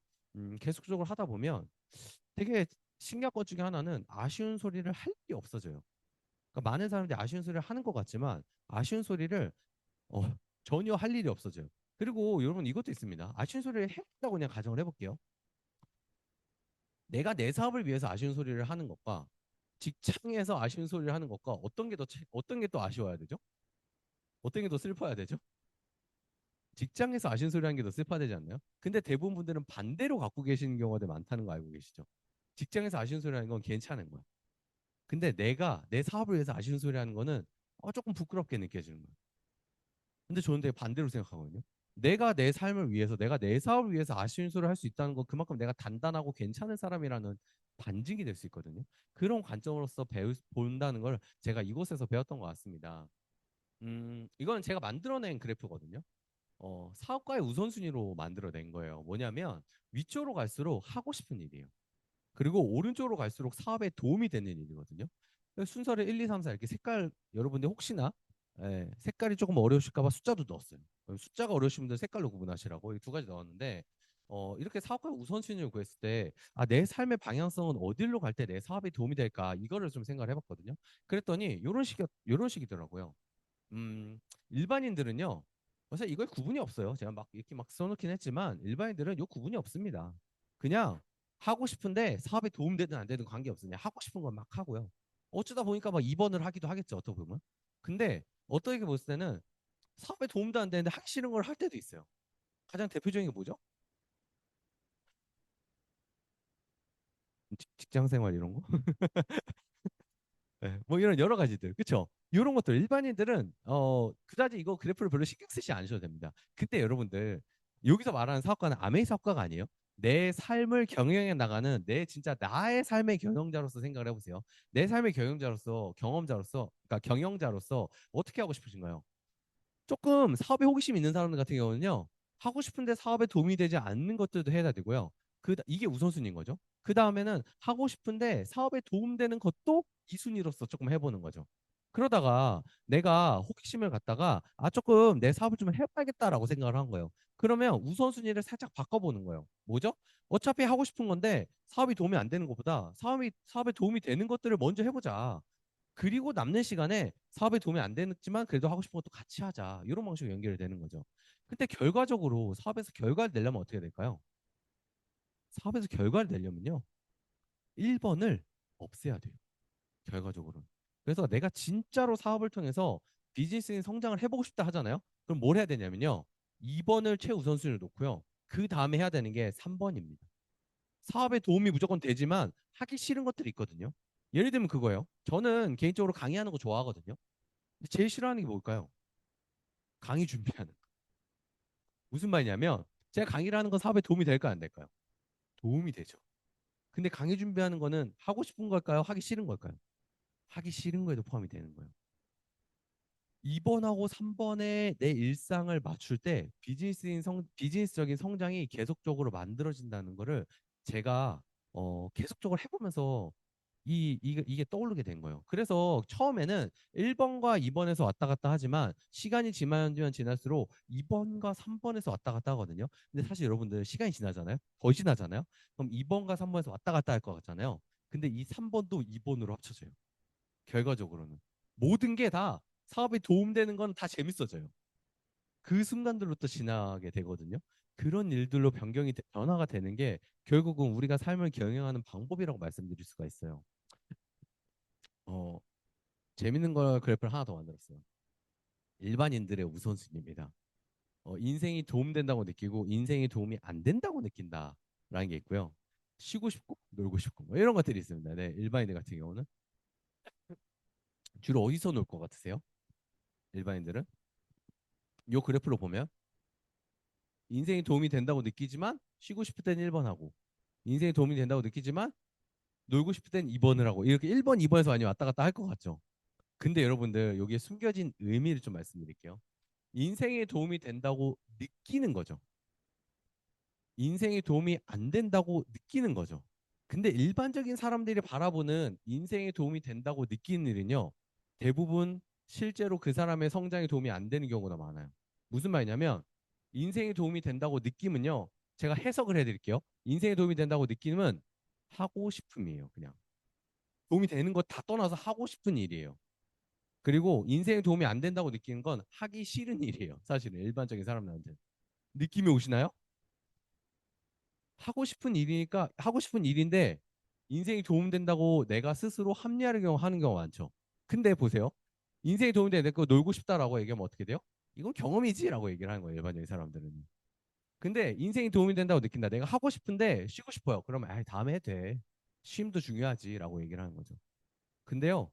계속적으로 하다 보면 되게 신기한 것 중에 하나는 아쉬운 소리를 할 일이 없어져요. 그러니까 많은 사람들이 아쉬운 소리를 하는 것 같지만 아쉬운 소리를 어, 전혀 할 일이 없어져요. 그리고 여러분 이것도 있습니다. 아쉬운 소리를 했다고 그냥 가정을 해볼게요. 내가 내 사업을 위해서 아쉬운 소리를 하는 것과 직장에서 아쉬운 소리를 하는 것과 어떤 게 더 아쉬워야 되죠? 어떤 게 더 슬퍼야 되죠? 직장에서 아쉬운 소리 하는 게 더 슬퍼야 되지 않나요? 근데 대부분 분들은 반대로 갖고 계시는 경우가 많다는 거 알고 계시죠? 직장에서 아쉬운 소리 하는 건 괜찮은 거야. 근데 내가 내 사업을 위해서 아쉬운 소리 하는 거는 조금 부끄럽게 느껴지는 거야. 근데 저는 되게 반대로 생각하거든요. 내가 내 삶을 위해서, 내가 내 사업을 위해서 아쉬운 소리를 할 수 있다는 건 그만큼 내가 단단하고 괜찮은 사람이라는 반증이 될 수 있거든요. 그런 관점으로서 본다는 걸 제가 이곳에서 배웠던 것 같습니다. 이건 제가 만들어낸 그래프거든요. 사업가의 우선순위로 만들어낸 거예요. 뭐냐면 위쪽으로 갈수록 하고 싶은 일이에요. 그리고 오른쪽으로 갈수록 사업에 도움이 되는 일이거든요. 순서를 1, 2, 3, 4 이렇게 색깔 여러분들 혹시나 색깔이 조금 어려우실까 봐 숫자도 넣었어요. 숫자가 어려우신 분들 색깔로 구분하시라고 이 두 가지 넣었는데 이렇게 사업가 우선순위를 구했을 때 내 삶의 방향성은 어디로 갈 때 내 사업에 도움이 될까 이거를 좀 생각을 해봤거든요. 그랬더니 이런 식이더라고요. 일반인들은요. 사실 이걸 구분이 없어요. 제가 막 이렇게 막 써놓긴 했지만 일반인들은 요 구분이 없습니다. 그냥 하고 싶은데 사업에 도움되든 안 되든 관계없으냐. 하고 싶은 건 막 하고요. 어쩌다 보니까 막 2번을 하기도 하겠죠. 어떻게 보면. 근데 어떻게 봤을 때는 사업에 도움도 안 되는데 하기 싫은 걸 할 때도 있어요. 가장 대표적인 게 뭐죠? 직장 생활 이런 거? 네, 뭐 이런 여러 가지들, 그렇죠? 이런 것들 일반인들은 그다지 이거 그래프를 별로 신경 쓰지 않으셔도 됩니다. 근데 여러분들 여기서 말하는 사업가는 아메이 사업가가 아니에요. 내 삶을 경영해 나가는 내 진짜 나의 삶의 경영자로서 생각을 해보세요. 내 삶의 경영자로서 경험자로서 그러니까 경영자로서 어떻게 하고 싶으신가요? 조금 사업에 호기심 있는 사람들 같은 경우는요. 하고 싶은데 사업에 도움이 되지 않는 것들도 해야 되고요. 이게 우선순위인 거죠. 그 다음에는 하고 싶은데 사업에 도움되는 것도 이순위로서 조금 해보는 거죠. 그러다가 내가 호기심을 갖다가 조금 내 사업을 좀 해봐야겠다라고 생각을 한 거예요. 그러면 우선순위를 살짝 바꿔보는 거예요. 뭐죠? 어차피 하고 싶은 건데 사업이 도움이 안 되는 것보다 사업에 도움이 되는 것들을 먼저 해보자. 그리고 남는 시간에 사업에 도움이 안 되지만 그래도 하고 싶은 것도 같이 하자. 이런 방식으로 연결이 되는 거죠. 근데 결과적으로 사업에서 결과를 내려면 어떻게 될까요? 사업에서 결과를 내려면요. 1번을 없애야 돼요. 결과적으로는. 그래서 내가 진짜로 사업을 통해서 비즈니스 성장을 해보고 싶다 하잖아요. 그럼 뭘 해야 되냐면요. 2번을 최우선순위로 놓고요. 그 다음에 해야 되는 게 3번입니다. 사업에 도움이 무조건 되지만 하기 싫은 것들이 있거든요. 예를 들면 그거예요. 저는 개인적으로 강의하는 거 좋아하거든요. 제일 싫어하는 게 뭘까요? 강의 준비하는 거. 무슨 말이냐면 제가 강의를 하는 건 사업에 도움이 될까요, 안 될까요? 도움이 되죠. 근데 강의 준비하는 거는 하고 싶은 걸까요? 하기 싫은 걸까요? 하기 싫은 거에도 포함이 되는 거예요. 2번하고 3번의 내 일상을 맞출 때 비즈니스적인 성장이 계속적으로 만들어진다는 거를 제가 계속적으로 해보면서 이게 떠오르게 된 거예요. 그래서 처음에는 1번과 2번에서 왔다 갔다 하지만 시간이 지나면 지날수록 2번과 3번에서 왔다 갔다 하거든요. 근데 사실 여러분들 시간이 지나잖아요. 더 지나잖아요. 그럼 2번과 3번에서 왔다 갔다 할 것 같잖아요. 근데 이 3번도 2번으로 합쳐져요. 결과적으로는. 모든 게 다 사업에 도움되는 건 다 재밌어져요. 그 순간들로 또 지나게 되거든요. 그런 일들로 변화가 되는 게 결국은 우리가 삶을 경영하는 방법이라고 말씀드릴 수가 있어요. 어, 재밌는 걸 그래프를 하나 더 만들었어요. 일반인들의 우선순위입니다. 인생이 도움된다고 느끼고 인생이 도움이 안 된다고 느낀다라는 게 있고요. 쉬고 싶고 놀고 싶고 뭐 이런 것들이 있습니다. 네, 일반인들 같은 경우는 주로 어디서 놀 것 같으세요? 일반인들은 요 그래프로 보면 인생이 도움이 된다고 느끼지만 쉬고 싶을 땐 1번 하고 인생이 도움이 된다고 느끼지만 놀고 싶을 땐 2번을 하고 이렇게 1번, 2번에서 많이 왔다 갔다 할 것 같죠. 근데 여러분들 여기에 숨겨진 의미를 좀 말씀드릴게요. 인생에 도움이 된다고 느끼는 거죠. 인생에 도움이 안 된다고 느끼는 거죠. 근데 일반적인 사람들이 바라보는 인생에 도움이 된다고 느끼는 일은요. 대부분 실제로 그 사람의 성장에 도움이 안 되는 경우가 많아요. 무슨 말이냐면 인생에 도움이 된다고 느낌은요. 제가 해석을 해드릴게요. 인생에 도움이 된다고 느낌은 하고 싶음이에요. 그냥. 도움이 되는 거 다 떠나서 하고 싶은 일이에요. 그리고 인생에 도움이 안 된다고 느끼는 건 하기 싫은 일이에요. 사실은 일반적인 사람들한테. 느낌이 오시나요? 하고 싶은 일이니까 하고 싶은 일인데 인생이 도움된다고 내가 스스로 합리화를 하는 경우가 많죠. 근데 보세요. 인생이 도움돼 내가 놀고 싶다라고 얘기하면 어떻게 돼요? 이건 경험이지라고 얘기를 하는 거예요. 일반적인 사람들은. 근데 인생이 도움이 된다고 느낀다. 내가 하고 싶은데 쉬고 싶어요. 그러면 아, 다음에 해도 돼. 쉼도 중요하지라고 얘기를 하는 거죠. 근데요.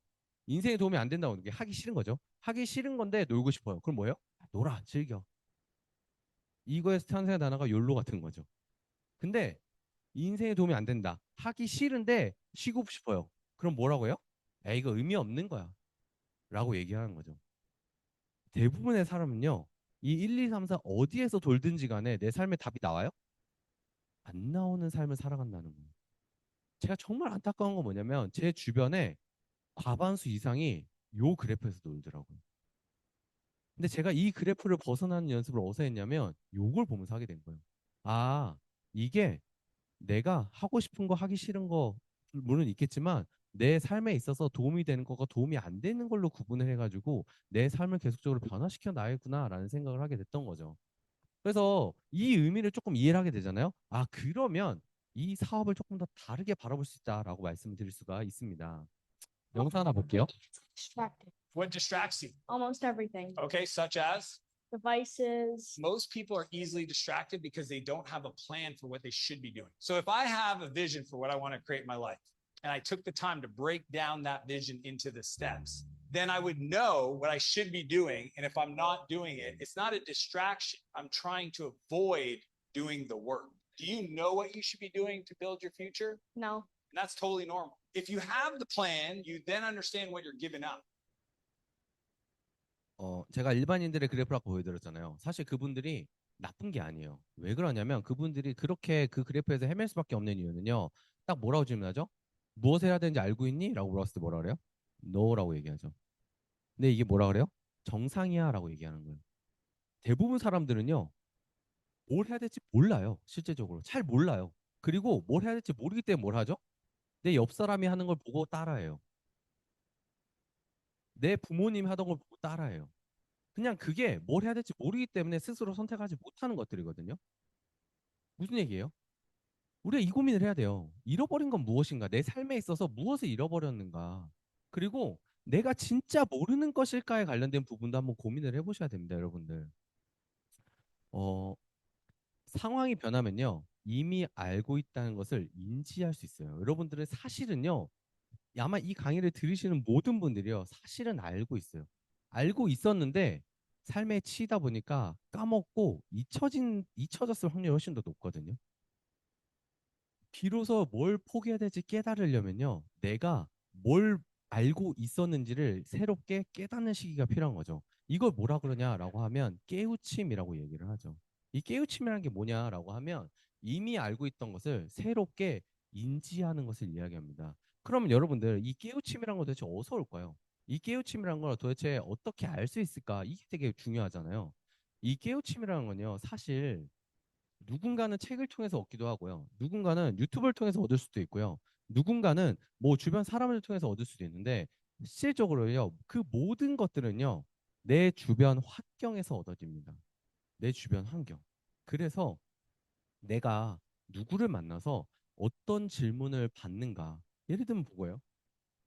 인생에 도움이 안 된다고 하는 게 하기 싫은 거죠. 하기 싫은 건데 놀고 싶어요. 그럼 뭐예요? 놀아, 즐겨. 이거에서 탄생한 단어가 욜로 같은 거죠. 근데 인생에 도움이 안 된다. 하기 싫은데 쉬고 싶어요. 그럼 뭐라고요? 야, 이거 의미 없는 거야. 라고 얘기하는 거죠. 대부분의 사람은요. 이 1, 2, 3, 4 어디에서 돌든지 간에 내 삶에 답이 나와요? 안 나오는 삶을 살아간다는 거예요. 제가 정말 안타까운 건 뭐냐면 제 주변에 과반수 이상이 요 그래프에서 놀더라고요. 근데 제가 이 그래프를 벗어나는 연습을 어디서 했냐면 요걸 보면서 하게 된 거예요. 아, 이게 내가 하고 싶은 거 하기 싫은 거 물론 있겠지만 내 삶에 있어서 도움이 되는 거가 도움이 안 되는 걸로 구분을 해가지고 내 삶을 계속적으로 변화시켜 나야구나라는 생각을 하게 됐던 거죠. 그래서 이 의미를 조금 이해를 하게 되잖아요. 아, 그러면 이 사업을 조금 더 다르게 바라볼 수 있다라고 말씀을 드릴 수가 있습니다. 영상 하나 볼게요. Distracted. What distracts you? Almost everything. Okay, such as Devices. most people are easily distracted because they don't have a plan for what they should be doing. So if I have a vision for what I want to create in my life, and I took the time to break down that vision into the steps, then I would know what I should be doing. And if I'm not doing it, it's not a distraction. I'm trying to avoid doing the work. Do you know what you should be doing to build your future? No. And that's totally normal. If you have the plan, you then understand what you're giving up. 제가 일반인들의 그래프를 아까 보여드렸잖아요. 사실 그분들이 나쁜 게 아니에요. 왜 그러냐면 그분들이 그렇게 그 그래프에서 헤맬 수밖에 없는 이유는요. 딱 뭐라고 질문하죠? 무엇을 해야 되는지 알고 있니? 라고 물었을 때 뭐라 그래요? No라고 얘기하죠. 근데 이게 뭐라 그래요? 정상이야 라고 얘기하는 거예요. 대부분 사람들은요. 뭘 해야 될지 몰라요. 실제적으로. 잘 몰라요. 그리고 뭘 해야 될지 모르기 때문에 뭘 하죠? 내 옆 사람이 하는 걸 보고 따라해요. 내 부모님이 하던 걸 보고 따라해요. 그냥 그게 뭘 해야 될지 모르기 때문에 스스로 선택하지 못하는 것들이거든요. 무슨 얘기예요? 우리가 이 고민을 해야 돼요. 잃어버린 건 무엇인가? 내 삶에 있어서 무엇을 잃어버렸는가? 그리고 내가 진짜 모르는 것일까에 관련된 부분도 한번 고민을 해보셔야 됩니다, 여러분들. 어, 상황이 변하면요. 이미 알고 있다는 것을 인지할 수 있어요. 여러분들은 사실은요. 아마 이 강의를 들으시는 모든 분들이요. 사실은 알고 있어요. 알고 있었는데 삶에 치이다 보니까 까먹고 잊혀졌을 확률이 훨씬 더 높거든요. 비로소 뭘 포기해야 될지 깨달으려면요. 내가 뭘 알고 있었는지를 새롭게 깨닫는 시기가 필요한 거죠. 이걸 뭐라 그러냐라고 하면 깨우침이라고 얘기를 하죠. 이 깨우침이라는 게 뭐냐라고 하면 이미 알고 있던 것을 새롭게 인지하는 것을 이야기합니다. 그러면 여러분들 이 깨우침이란 건 도대체 어디서 올까요? 이 깨우침이란 걸 도대체 어떻게 알 수 있을까? 이게 되게 중요하잖아요. 이 깨우침이라는 건요. 사실 누군가는 책을 통해서 얻기도 하고요. 누군가는 유튜브를 통해서 얻을 수도 있고요. 누군가는 뭐 주변 사람을 통해서 얻을 수도 있는데 실질적으로요. 그 모든 것들은요. 내 주변 환경에서 얻어집니다. 내 주변 환경. 그래서 내가 누구를 만나서 어떤 질문을 받는가. 예를 들면 보고요.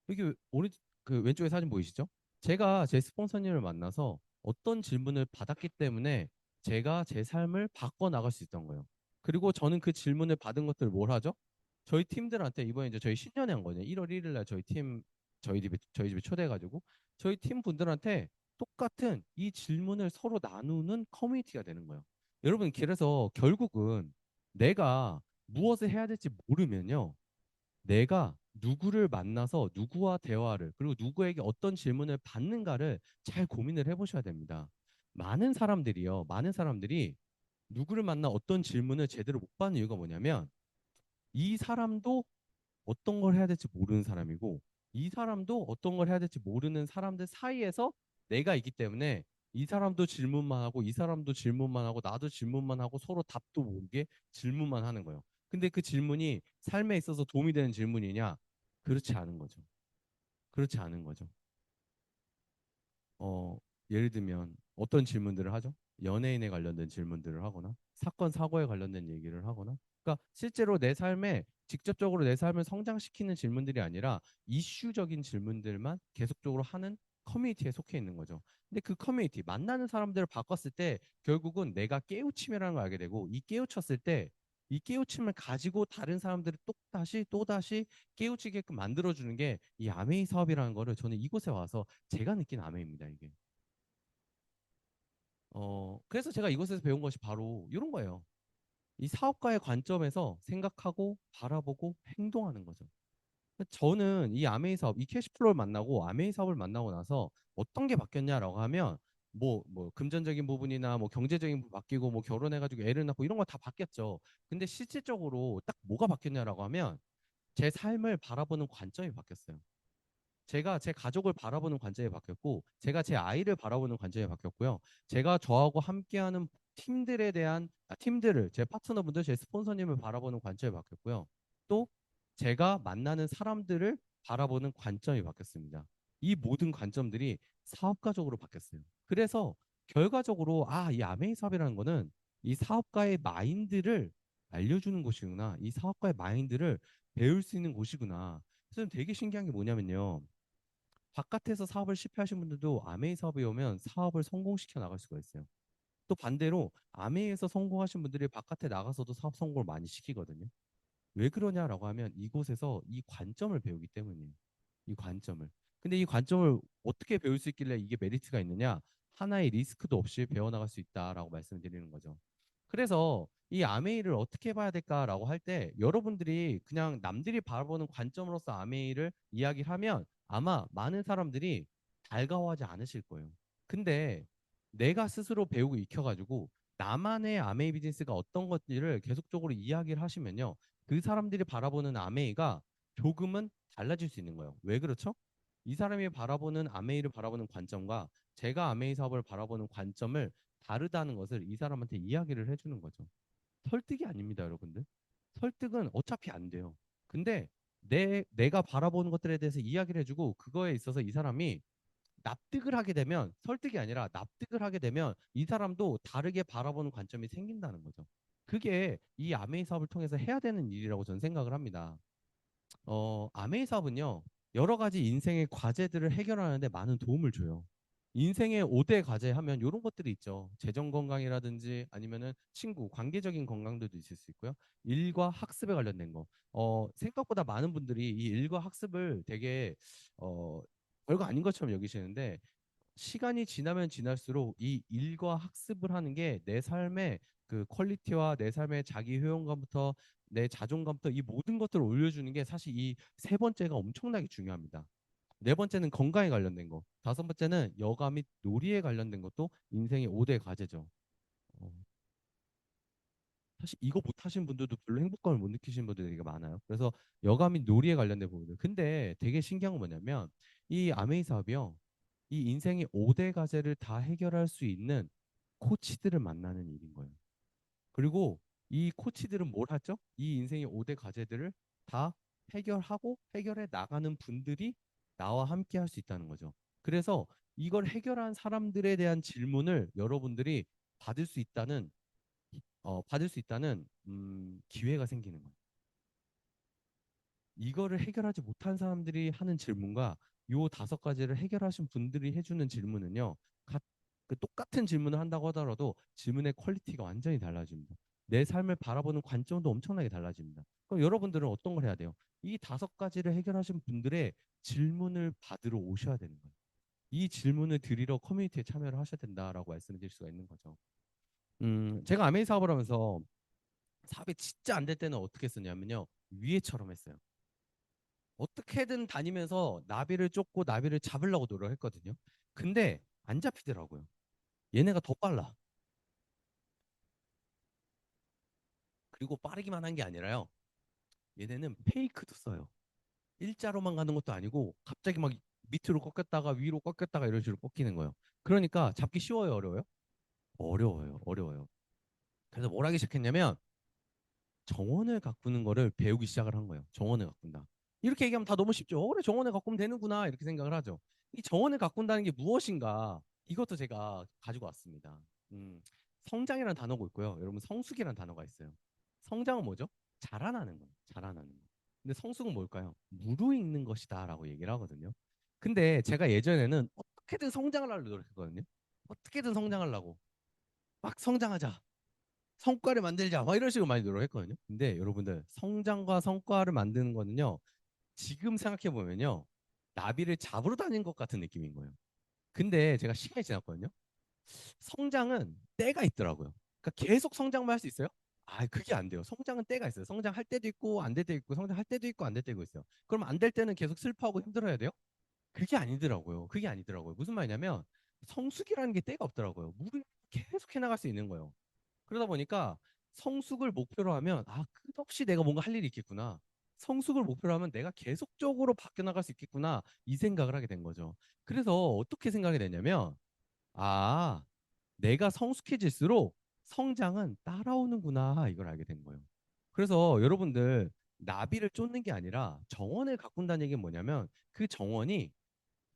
여기 오른 그 왼쪽에 사진 보이시죠? 제가 제 스폰서님을 만나서 어떤 질문을 받았기 때문에 제가 제 삶을 바꿔 나갈 수 있던 거예요. 그리고 저는 그 질문을 받은 것들을 뭘 하죠? 저희 팀들한테 이번에 이제 저희 신년회 한 거냐. 1월 1일 날 저희 집에 초대해가지고 저희 팀 분들한테 똑같은 이 질문을 서로 나누는 커뮤니티가 되는 거예요. 여러분, 그래서 결국은 내가 무엇을 해야 될지 모르면요. 내가 누구를 만나서 누구와 대화를 그리고 누구에게 어떤 질문을 받는가를 잘 고민을 해보셔야 됩니다. 많은 사람들이 누구를 만나 어떤 질문을 제대로 못 받는 이유가 뭐냐면 이 사람도 어떤 걸 해야 될지 모르는 사람이고 이 사람도 어떤 걸 해야 될지 모르는 사람들 사이에서 내가 있기 때문에 이 사람도 질문만 하고 이 사람도 질문만 하고 나도 질문만 하고 서로 답도 모르게 질문만 하는 거예요. 근데 그 질문이 삶에 있어서 도움이 되는 질문이냐? 그렇지 않은 거죠. 그렇지 않은 거죠. 어, 예를 들면 어떤 질문들을 하죠? 연예인에 관련된 질문들을 하거나 사건 사고에 관련된 얘기를 하거나 그러니까 실제로 내 삶에 직접적으로 내 삶을 성장시키는 질문들이 아니라 이슈적인 질문들만 계속적으로 하는 커뮤니티에 속해 있는 거죠. 근데 그 커뮤니티 만나는 사람들을 바꿨을 때 결국은 내가 깨우침이라는 걸 알게 되고 이 깨우쳤을 때 이 깨우침을 가지고 다른 사람들을 또다시 깨우치게끔 만들어주는 게 이 아메이 사업이라는 거를 저는 이곳에 와서 제가 느낀 아메입니다, 이게. 그래서 제가 이곳에서 배운 것이 바로 이런 거예요. 이 사업가의 관점에서 생각하고 바라보고 행동하는 거죠. 저는 이 아메이 사업, 이 캐시플로우를 만나고 아메이 사업을 만나고 나서 어떤 게 바뀌었냐라고 하면 뭐 금전적인 부분이나 뭐 경제적인 부분 바뀌고 뭐 결혼해가지고 애를 낳고 이런 거 다 바뀌었죠. 근데 실질적으로 딱 뭐가 바뀌었냐라고 하면 제 삶을 바라보는 관점이 바뀌었어요. 제가 제 가족을 바라보는 관점이 바뀌었고, 제가 제 아이를 바라보는 관점이 바뀌었고요. 제가 저하고 함께하는 팀들을, 제 파트너분들, 제 스폰서님을 바라보는 관점이 바뀌었고요. 또 제가 만나는 사람들을 바라보는 관점이 바뀌었습니다. 이 모든 관점들이 사업가적으로 바뀌었어요. 그래서 결과적으로, 이 아메이 사업이라는 거는 이 사업가의 마인드를 알려주는 곳이구나. 이 사업가의 마인드를 배울 수 있는 곳이구나. 그래서 되게 신기한 게 뭐냐면요. 바깥에서 사업을 실패하신 분들도 아메이 사업에 오면 사업을 성공시켜 나갈 수가 있어요. 또 반대로 아메이에서 성공하신 분들이 바깥에 나가서도 사업 성공을 많이 시키거든요. 왜 그러냐라고 하면 이곳에서 이 관점을 배우기 때문이에요. 이 관점을. 근데 이 관점을 어떻게 배울 수 있길래 이게 메리트가 있느냐? 하나의 리스크도 없이 배워나갈 수 있다라고 말씀드리는 거죠. 그래서 이 아메이를 어떻게 봐야 될까라고 할 때 여러분들이 그냥 남들이 바라보는 관점으로서 아메이를 이야기를 하면 아마 많은 사람들이 달가워하지 않으실 거예요. 근데 내가 스스로 배우고 익혀가지고 나만의 아메이 비즈니스가 어떤 것들을 계속적으로 이야기를 하시면요. 그 사람들이 바라보는 아메이가 조금은 달라질 수 있는 거예요. 왜 그렇죠? 이 사람이 바라보는 아메이를 바라보는 관점과 제가 아메이 사업을 바라보는 관점을 다르다는 것을 이 사람한테 이야기를 해주는 거죠. 설득이 아닙니다, 여러분들. 설득은 어차피 안 돼요. 근데 내가 바라보는 것들에 대해서 이야기를 해주고 그거에 있어서 이 사람이 납득을 하게 되면 설득이 아니라 납득을 하게 되면 이 사람도 다르게 바라보는 관점이 생긴다는 거죠. 그게 이 아메이 사업을 통해서 해야 되는 일이라고 저는 생각을 합니다. 아메이 사업은요, 여러 가지 인생의 과제들을 해결하는데 많은 도움을 줘요. 인생의 5대 과제 하면 이런 것들이 있죠. 재정 건강이라든지 아니면은 친구, 관계적인 건강들도 있을 수 있고요. 일과 학습에 관련된 거. 생각보다 많은 분들이 이 일과 학습을 되게, 별거 아닌 것처럼 여기시는데 시간이 지나면 지날수록 이 일과 학습을 하는 게 내 삶의 그 퀄리티와 내 삶의 자기 효용감부터 내 자존감부터 이 모든 것들을 올려주는 게 사실 이 세 번째가 엄청나게 중요합니다. 네 번째는 건강에 관련된 거. 다섯 번째는 여가 및 놀이에 관련된 것도 인생의 5대 과제죠. 어, 사실 이거 못 하신 분들도 별로 행복감을 못 느끼시는 분들이 되게 많아요. 그래서 여가 및 놀이에 관련된 부분들. 근데 되게 신기한 건 뭐냐면 이 아메이 사업이요. 이 인생의 5대 과제를 다 해결할 수 있는 코치들을 만나는 일인 거예요. 그리고 이 코치들은 뭘 하죠? 이 인생의 5대 과제들을 다 해결하고 해결해 나가는 분들이 나와 함께 할 수 있다는 거죠. 그래서 이걸 해결한 사람들에 대한 질문을 여러분들이 받을 수 있다는 기회가 생기는 거예요. 이거를 해결하지 못한 사람들이 하는 질문과 요 다섯 가지를 해결하신 분들이 해주는 질문은요, 그 똑같은 질문을 한다고 하더라도 질문의 퀄리티가 완전히 달라집니다. 내 삶을 바라보는 관점도 엄청나게 달라집니다. 그럼 여러분들은 어떤 걸 해야 돼요? 이 다섯 가지를 해결하신 분들의 질문을 받으러 오셔야 되는 거예요. 이 질문을 드리러 커뮤니티에 참여를 하셔야 된다라고 말씀드릴 수가 있는 거죠. 제가 아메이 사업을 하면서 사업이 진짜 안 될 때는 어떻게 했었냐면요. 위에처럼 했어요. 어떻게든 다니면서 나비를 쫓고 나비를 잡으려고 노력했거든요. 근데 안 잡히더라고요. 얘네가 더 빨라. 그리고 빠르기만 한 게 아니라요. 얘네는 페이크도 써요. 일자로만 가는 것도 아니고 갑자기 막 밑으로 꺾였다가 위로 꺾였다가 이런 식으로 꺾이는 거예요. 그러니까 잡기 쉬워요, 어려워요? 어려워요, 어려워요. 그래서 뭘 하기 시작했냐면 정원을 가꾸는 거를 배우기 시작을 한 거예요. 정원을 가꾼다. 이렇게 얘기하면 다 너무 쉽죠. 그래, 정원을 가꾸면 되는구나. 이렇게 생각을 하죠. 이 정원을 가꾼다는 게 무엇인가? 이것도 제가 가지고 왔습니다. 음, 성장이라는 단어가 있고요. 여러분, 성숙이라는 단어가 있어요. 성장은 뭐죠? 자라나는 거예요. 자라나는 거. 근데 성숙은 뭘까요? 무르익는 것이다라고 얘기를 하거든요. 근데 제가 예전에는 어떻게든 성장을 하려고 노력했거든요. 어떻게든 성장하려고. 막 성장하자. 성과를 만들자 막 이런 식으로 많이 노력했거든요. 근데 여러분들 성장과 성과를 만드는 거는요. 지금 생각해 보면요. 나비를 잡으러 다닌 것 같은 느낌인 거예요. 근데 제가 시간이 지났거든요. 성장은 때가 있더라고요. 그러니까 계속 성장만 할 수 있어요? 아, 그게 안 돼요. 성장은 때가 있어요. 성장할 때도 있고 안 될 때도 있고 성장할 때도 있고 안 될 때도 있어요. 그럼 안 될 때는 계속 슬퍼하고 힘들어야 돼요? 그게 아니더라고요. 그게 아니더라고요. 무슨 말이냐면 성숙이라는 게 때가 없더라고요. 물을 계속 해나갈 수 있는 거예요. 그러다 보니까 성숙을 목표로 하면 끝없이 내가 뭔가 할 일이 있겠구나. 성숙을 목표로 하면 내가 계속적으로 바뀌어 나갈 수 있겠구나. 이 생각을 하게 된 거죠. 그래서 어떻게 생각이 되냐면 아, 내가 성숙해질수록 성장은 따라오는구나. 이걸 알게 된 거예요. 그래서 여러분들 나비를 쫓는 게 아니라 정원을 가꾼다는 얘기는 뭐냐면 그 정원이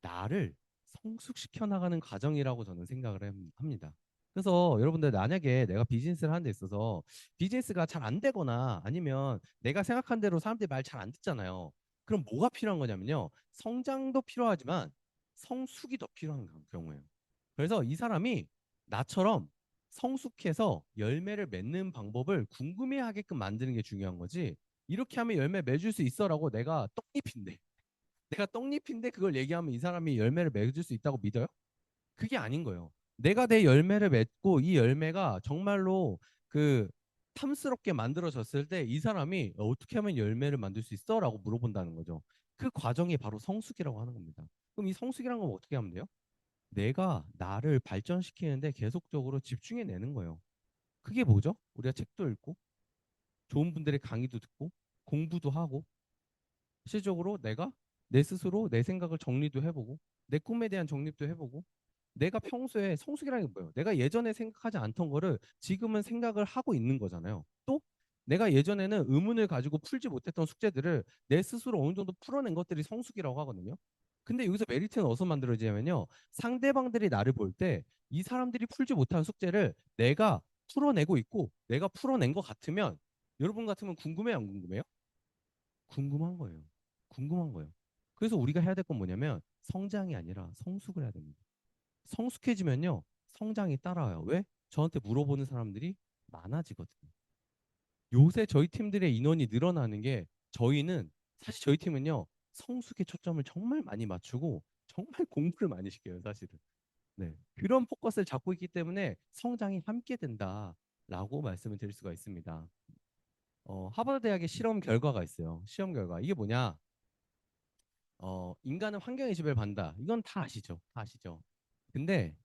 나를 성숙시켜 나가는 과정이라고 저는 생각을 합니다. 그래서 여러분들 만약에 내가 비즈니스를 하는 데 있어서 비즈니스가 잘 안 되거나 아니면 내가 생각한 대로 사람들이 말 잘 안 듣잖아요. 그럼 뭐가 필요한 거냐면요. 성장도 필요하지만 성숙이 더 필요한 경우예요. 그래서 이 사람이 나처럼 성숙해서 열매를 맺는 방법을 궁금해하게끔 만드는 게 중요한 거지. 이렇게 하면 열매 맺을 수 있어라고 내가 떡잎인데 그걸 얘기하면 이 사람이 열매를 맺을 수 있다고 믿어요? 그게 아닌 거예요. 내가 내 열매를 맺고 이 열매가 정말로 그 탐스럽게 만들어졌을 때 이 사람이 어떻게 하면 열매를 만들 수 있어? 라고 물어본다는 거죠. 그 과정이 바로 성숙이라고 하는 겁니다. 그럼 이 성숙이라는 건 어떻게 하면 돼요? 내가 나를 발전시키는데 계속적으로 집중해내는 거예요. 그게 뭐죠? 우리가 책도 읽고 좋은 분들의 강의도 듣고 공부도 하고 실질적으로 내가 내 스스로 내 생각을 정리도 해보고 내 꿈에 대한 정립도 해보고 내가 평소에 성숙이라는 게 뭐예요? 내가 예전에 생각하지 않던 거를 지금은 생각을 하고 있는 거잖아요. 또 내가 예전에는 의문을 가지고 풀지 못했던 숙제들을 내 스스로 어느 정도 풀어낸 것들이 성숙이라고 하거든요. 근데 여기서 메리트는 어디서 만들어지냐면요. 상대방들이 나를 볼 때 이 사람들이 풀지 못한 숙제를 내가 풀어내고 있고 내가 풀어낸 것 같으면 여러분 같으면 궁금해요, 안 궁금해요? 궁금한 거예요. 궁금한 거예요. 그래서 우리가 해야 될 건 뭐냐면 성장이 아니라 성숙을 해야 됩니다. 성숙해지면요. 성장이 따라와요. 왜? 저한테 물어보는 사람들이 많아지거든요. 요새 저희 팀들의 인원이 늘어나는 게 저희는 사실 저희 팀은요. 성숙에 초점을 정말 많이 맞추고 정말 공부를 많이 시켜요, 사실은. 네. 그런 포커스를 잡고 있기 때문에 성장이 함께 된다라고 말씀을 드릴 수가 있습니다. 하버드 대학의 실험 결과가 있어요. 시험 결과. 이게 뭐냐? 인간은 환경의 지배를 받는다. 이건 다 아시죠? 다 아시죠? 근데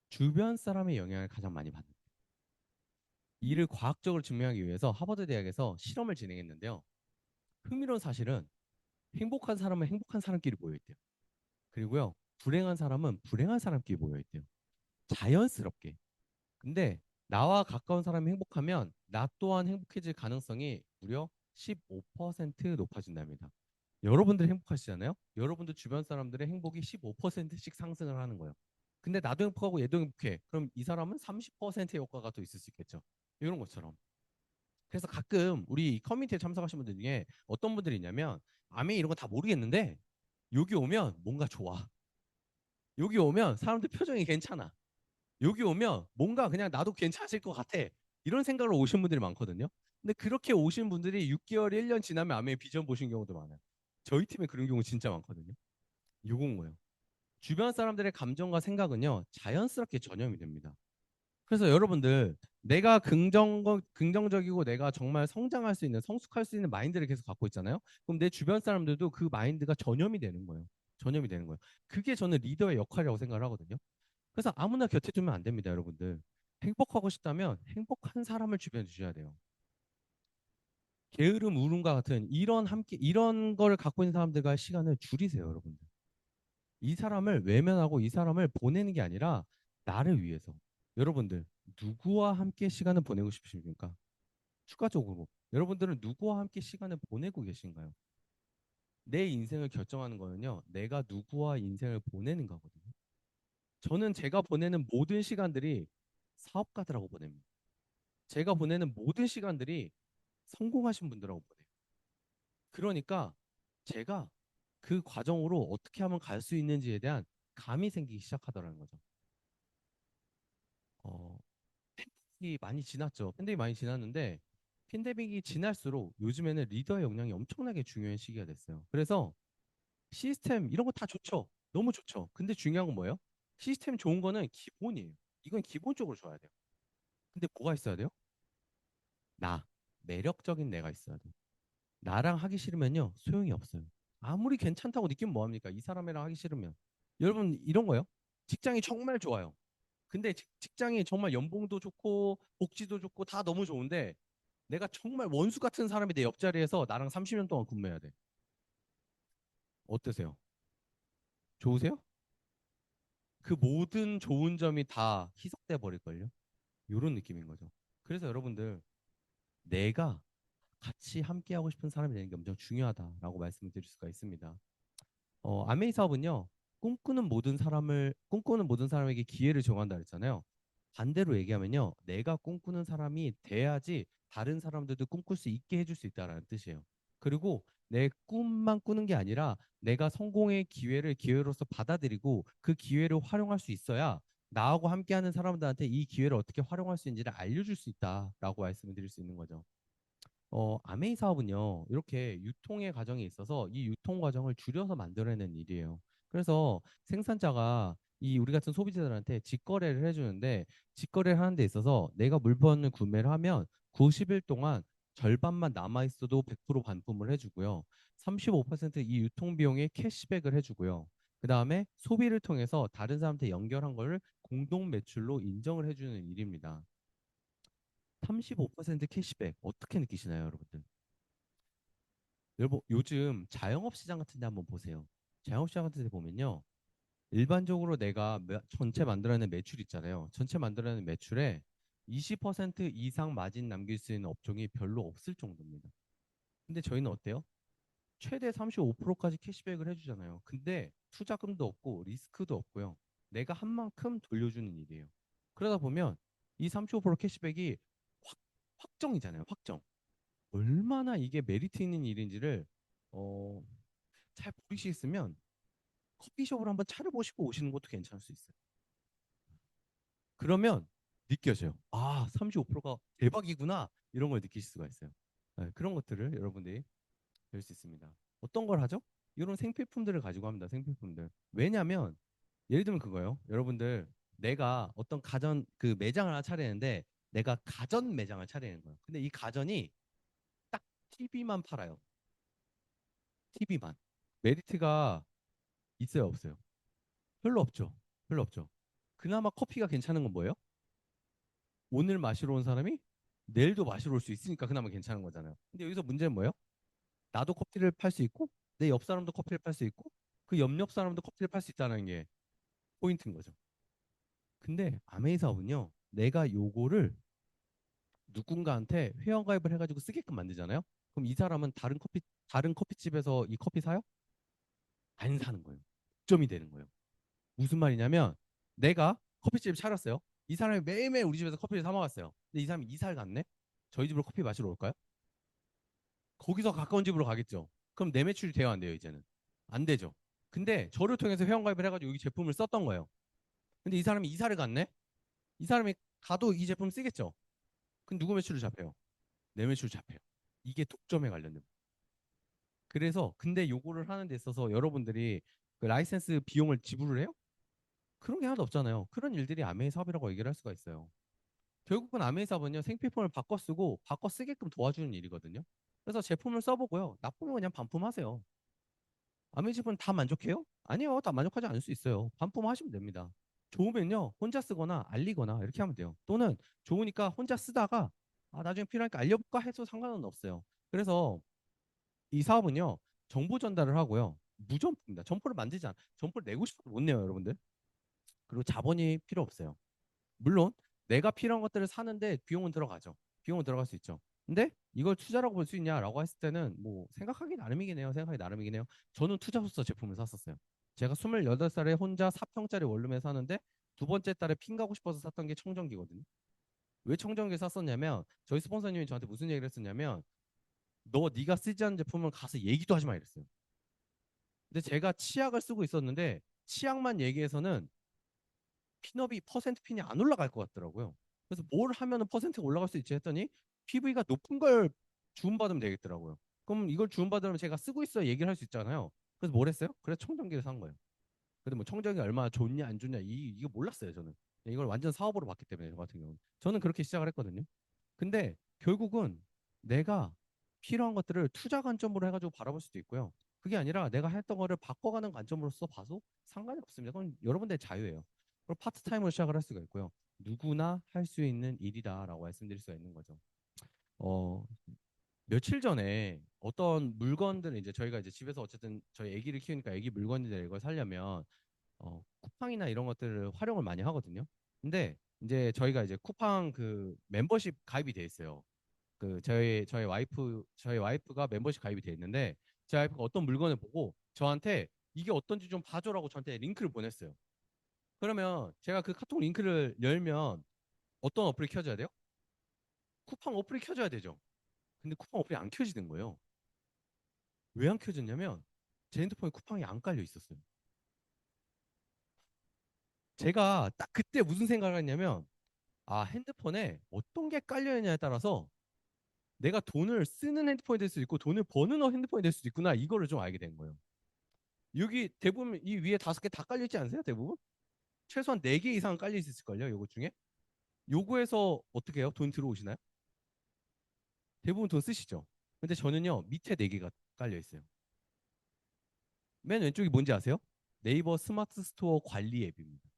주변 사람의 영향을 가장 많이 받는. 이를 과학적으로 증명하기 위해서 하버드 대학에서 실험을 진행했는데요. 흥미로운 사실은 행복한 사람은 행복한 사람끼리 모여 있대요. 그리고요, 불행한 사람은 불행한 사람끼리 모여 있대요. 자연스럽게. 근데 나와 가까운 사람이 행복하면 나 또한 행복해질 가능성이 무려 15% 높아진답니다. 여러분들 행복하시잖아요? 여러분들 주변 사람들의 행복이 15%씩 상승을 하는 거예요. 근데 나도 행복하고 얘도 행복해. 그럼 이 사람은 30%의 효과가 더 있을 수 있겠죠. 이런 것처럼. 그래서 가끔 우리 커뮤니티에 참석하신 분들 중에 어떤 분들이 있냐면 아메 이런 거 다 모르겠는데 여기 오면 뭔가 좋아. 여기 오면 사람들 표정이 괜찮아. 여기 오면 뭔가 그냥 나도 괜찮아질 것 같아. 이런 생각으로 오신 분들이 많거든요. 근데 그렇게 오신 분들이 6개월, 1년 지나면 아메 비전 보신 경우도 많아요. 저희 팀에 그런 경우 진짜 많거든요. 요건 뭐예요? 주변 사람들의 감정과 생각은요, 자연스럽게 전염이 됩니다. 그래서 여러분들, 내가 긍정적이고 내가 정말 성장할 수 있는, 성숙할 수 있는 마인드를 계속 갖고 있잖아요. 그럼 내 주변 사람들도 그 마인드가 전염이 되는 거예요. 전염이 되는 거예요. 그게 저는 리더의 역할이라고 생각을 하거든요. 그래서 아무나 곁에 두면 안 됩니다, 여러분들. 행복하고 싶다면 행복한 사람을 주변에 두셔야 돼요. 게으름, 울음과 같은 이런 걸 갖고 있는 사람들과 시간을 줄이세요, 여러분들. 이 사람을 외면하고 이 사람을 보내는 게 아니라 나를 위해서. 여러분들, 누구와 함께 시간을 보내고 싶으십니까? 추가적으로, 여러분들은 누구와 함께 시간을 보내고 계신가요? 내 인생을 결정하는 거는요, 내가 누구와 인생을 보내는가거든요. 저는 제가 보내는 모든 시간들이 사업가들하고 보냅니다. 제가 보내는 모든 시간들이 성공하신 분들하고 보내요. 그러니까 제가 그 과정으로 어떻게 하면 갈 수 있는지에 대한 감이 생기기 시작하더라는 거죠. 어, 팬데믹이 많이 지났죠. 팬데믹이 많이 지났는데 팬데믹이 지날수록 요즘에는 리더의 역량이 엄청나게 중요한 시기가 됐어요. 그래서 시스템 이런 거 다 좋죠. 너무 좋죠. 근데 중요한 건 뭐예요? 시스템 좋은 거는 기본이에요. 이건 기본적으로 줘야 돼요. 근데 뭐가 있어야 돼요? 나, 매력적인 내가 있어야 돼요. 나랑 하기 싫으면요, 소용이 없어요. 아무리 괜찮다고 느끼면 뭐합니까? 이 사람이랑 하기 싫으면. 여러분, 이런 거요. 직장이 정말 좋아요. 근데 직장이 정말 연봉도 좋고, 복지도 좋고, 다 너무 좋은데, 내가 정말 원수 같은 사람이 내 옆자리에서 나랑 30년 동안 근무해야 돼. 어떠세요? 좋으세요? 그 모든 좋은 점이 다 희석돼 버릴걸요? 이런 느낌인 거죠. 그래서 여러분들, 내가 같이 함께 하고 싶은 사람이 되는 게 엄청 중요하다라고 말씀을 드릴 수가 있습니다. 아메이 사업은요, 꿈꾸는 모든 사람에게 기회를 제공한다 그랬잖아요. 반대로 얘기하면요, 내가 꿈꾸는 사람이 돼야지 다른 사람들도 꿈꿀 수 있게 해줄 수 있다라는 뜻이에요. 그리고 내 꿈만 꾸는 게 아니라 내가 성공의 기회를 기회로서 받아들이고 그 기회를 활용할 수 있어야 나하고 함께하는 사람들한테 이 기회를 어떻게 활용할 수 있는지를 알려줄 수 있다라고 말씀을 드릴 수 있는 거죠. 아메이 사업은요, 이렇게 유통의 과정에 있어서 이 유통 과정을 줄여서 만들어내는 일이에요. 그래서 생산자가 이 우리 같은 소비자들한테 직거래를 해주는데, 직거래를 하는 데 있어서 내가 물건을 구매를 하면 90일 동안 절반만 남아있어도 100% 반품을 해주고요. 35%이 유통 비용에 캐시백을 해주고요. 그 다음에 소비를 통해서 다른 사람한테 연결한 거를 공동 매출로 인정을 해주는 일입니다. 35% 캐시백 어떻게 느끼시나요, 여러분들? 여러분 요즘 자영업 시장 같은 데 한번 보세요. 자영업 시장 같은 데 보면요. 일반적으로 내가 전체 만들어내는 매출 있잖아요. 전체 만들어내는 매출에 20% 이상 마진 남길 수 있는 업종이 별로 없을 정도입니다. 근데 저희는 어때요? 최대 35%까지 캐시백을 해주잖아요. 근데 투자금도 없고 리스크도 없고요. 내가 한 만큼 돌려주는 일이에요. 그러다 보면 이 35% 캐시백이 확, 확정이잖아요. 확정. 얼마나 이게 메리트 있는 일인지를 어, 잘 모르시겠으면 커피숍을 한번 차려보시고 오시는 것도 괜찮을 수 있어요. 그러면 느껴져요. 아, 35%가 대박이구나. 이런 걸 느끼실 수가 있어요. 네, 그런 것들을 여러분들이 배울 수 있습니다. 어떤 걸 하죠? 이런 생필품들을 가지고 합니다. 생필품들. 왜냐하면 예를 들면 그거예요. 여러분들 내가 어떤 가전 그 매장을 하나 차리는데 내가 가전 매장을 차리는 거예요. 근데 이 가전이 딱 TV만 팔아요. TV만. 메리트가 있어요, 없어요? 별로 없죠. 별로 없죠. 그나마 커피가 괜찮은 건 뭐예요? 오늘 마시러 온 사람이 내일도 마시러 올 수 있으니까 그나마 괜찮은 거잖아요. 근데 여기서 문제는 뭐예요? 나도 커피를 팔 수 있고 내 옆 사람도 커피를 팔 수 있고 그 옆 사람도 커피를 팔 수 있다는 게 포인트인 거죠. 근데 아메이 사업은요. 내가 요거를 누군가한테 회원가입을 해가지고 쓰게끔 만들잖아요. 그럼 이 사람은 다른 커피집에서 이 커피 사요? 안 사는 거예요. 점이 되는 거예요. 무슨 말이냐면 내가 커피집 차렸어요. 이 사람이 매일매일 우리 집에서 커피를 사 먹었어요. 근데 이 사람이 이사를 갔네? 저희 집으로 커피 마시러 올까요? 거기서 가까운 집으로 가겠죠. 그럼 내 매출이 돼야 안 돼요, 이제는? 안 되죠. 근데 저를 통해서 회원가입을 해가지고 여기 제품을 썼던 거예요. 근데 이 사람이 이사를 갔네? 이 사람이 가도 이 제품 쓰겠죠. 그럼 누구 매출을 잡혀요? 내 매출 잡혀요. 이게 독점에 관련된. 그래서 근데 요거를 하는 데 있어서 여러분들이 그 라이센스 비용을 지불을 해요? 그런 게 하나도 없잖아요. 그런 일들이 아메이 사업이라고 얘기를 할 수가 있어요. 결국은 아메이 사업은요 생필품을 바꿔 쓰고 바꿔 쓰게끔 도와주는 일이거든요. 그래서 제품을 써보고요. 나쁘면 그냥 반품하세요. 아메이 제품 다 만족해요? 아니요, 다 만족하지 않을 수 있어요. 반품하시면 됩니다. 좋으면요 혼자 쓰거나 알리거나 이렇게 하면 돼요. 또는 좋으니까 혼자 쓰다가 나중에 필요하니까 알려볼까 해도 상관은 없어요. 그래서 이 사업은요 정보 전달을 하고요 무점포입니다. 점포를 만들지 않아. 점포를 내고 싶어도 못 내요, 여러분들. 그리고 자본이 필요 없어요. 물론 내가 필요한 것들을 사는데 비용은 들어가죠. 비용은 들어갈 수 있죠. 근데 이걸 투자라고 볼 수 있냐라고 했을 때는 뭐 생각하기 나름이긴 해요. 생각하기 나름이긴 해요. 저는 투자로서 제품을 샀었어요. 제가 28살에 혼자 4평짜리 원룸에 사는데 두 번째 달에 핀 가고 싶어서 샀던 게 청정기거든요. 왜 청정기 샀었냐면 저희 스폰서님이 저한테 무슨 얘기를 했었냐면 너 네가 쓰지 않은 제품은 가서 얘기도 하지 마 이랬어요. 근데 제가 치약을 쓰고 있었는데 치약만 얘기해서는 핀업이 퍼센트 핀이 안 올라갈 것 같더라고요. 그래서 뭘 하면은 퍼센트가 올라갈 수 있지 했더니 PV가 높은 걸 주문받으면 되겠더라고요. 그럼 이걸 주문받으면 제가 쓰고 있어 얘기를 할 수 있잖아요. 그래서 뭘 했어요? 그래서 청정기를 산 거예요. 근데 뭐 청정기 얼마나 좋냐 안 좋냐 이거 몰랐어요 저는. 이걸 완전 사업으로 봤기 때문에 저 같은 경우는 저는 그렇게 시작을 했거든요. 근데 결국은 내가 필요한 것들을 투자 관점으로 해가지고 바라볼 수도 있고요. 그게 아니라 내가 했던 거를 바꿔가는 관점으로서 봐도 상관이 없습니다. 그건 여러분들의 자유예요. 그리고 파트타임으로 시작을 할 수가 있고요. 누구나 할 수 있는 일이다라고 말씀드릴 수가 있는 거죠. 어, 며칠 전에 어떤 물건들을 이제 저희가 이제 집에서 어쨌든 저희 아기를 키우니까 아기 물건들 이걸 사려면 쿠팡이나 이런 것들을 활용을 많이 하거든요. 근데 이제 저희가 이제 쿠팡 그 멤버십 가입이 돼 있어요. 그 저희 와이프가 멤버십 가입이 돼 있는데 제 와이프가 어떤 물건을 보고 저한테 이게 어떤지 좀 봐줘라고 저한테 링크를 보냈어요. 그러면 제가 그 카톡 링크를 열면 어떤 어플이 켜져야 돼요? 쿠팡 어플이 켜져야 되죠. 근데 쿠팡 어플이 안 켜지는 거예요. 왜 안 켜졌냐면 제 핸드폰에 쿠팡이 안 깔려 있었어요. 제가 딱 그때 무슨 생각을 했냐면 핸드폰에 어떤 게 깔려 있냐에 따라서 내가 돈을 쓰는 핸드폰이 될 수도 있고 돈을 버는 핸드폰이 될 수도 있구나 이거를 좀 알게 된 거예요. 여기 대부분 이 위에 5개 다 깔려 있지 않으세요? 대부분? 최소한 4개 이상은 깔려 있을걸요, 요거 중에? 요거에서 어떻게 해요? 돈 들어오시나요? 대부분 돈 쓰시죠? 근데 저는요, 밑에 4개가 깔려 있어요. 맨 왼쪽이 뭔지 아세요? 네이버 스마트 스토어 관리 앱입니다.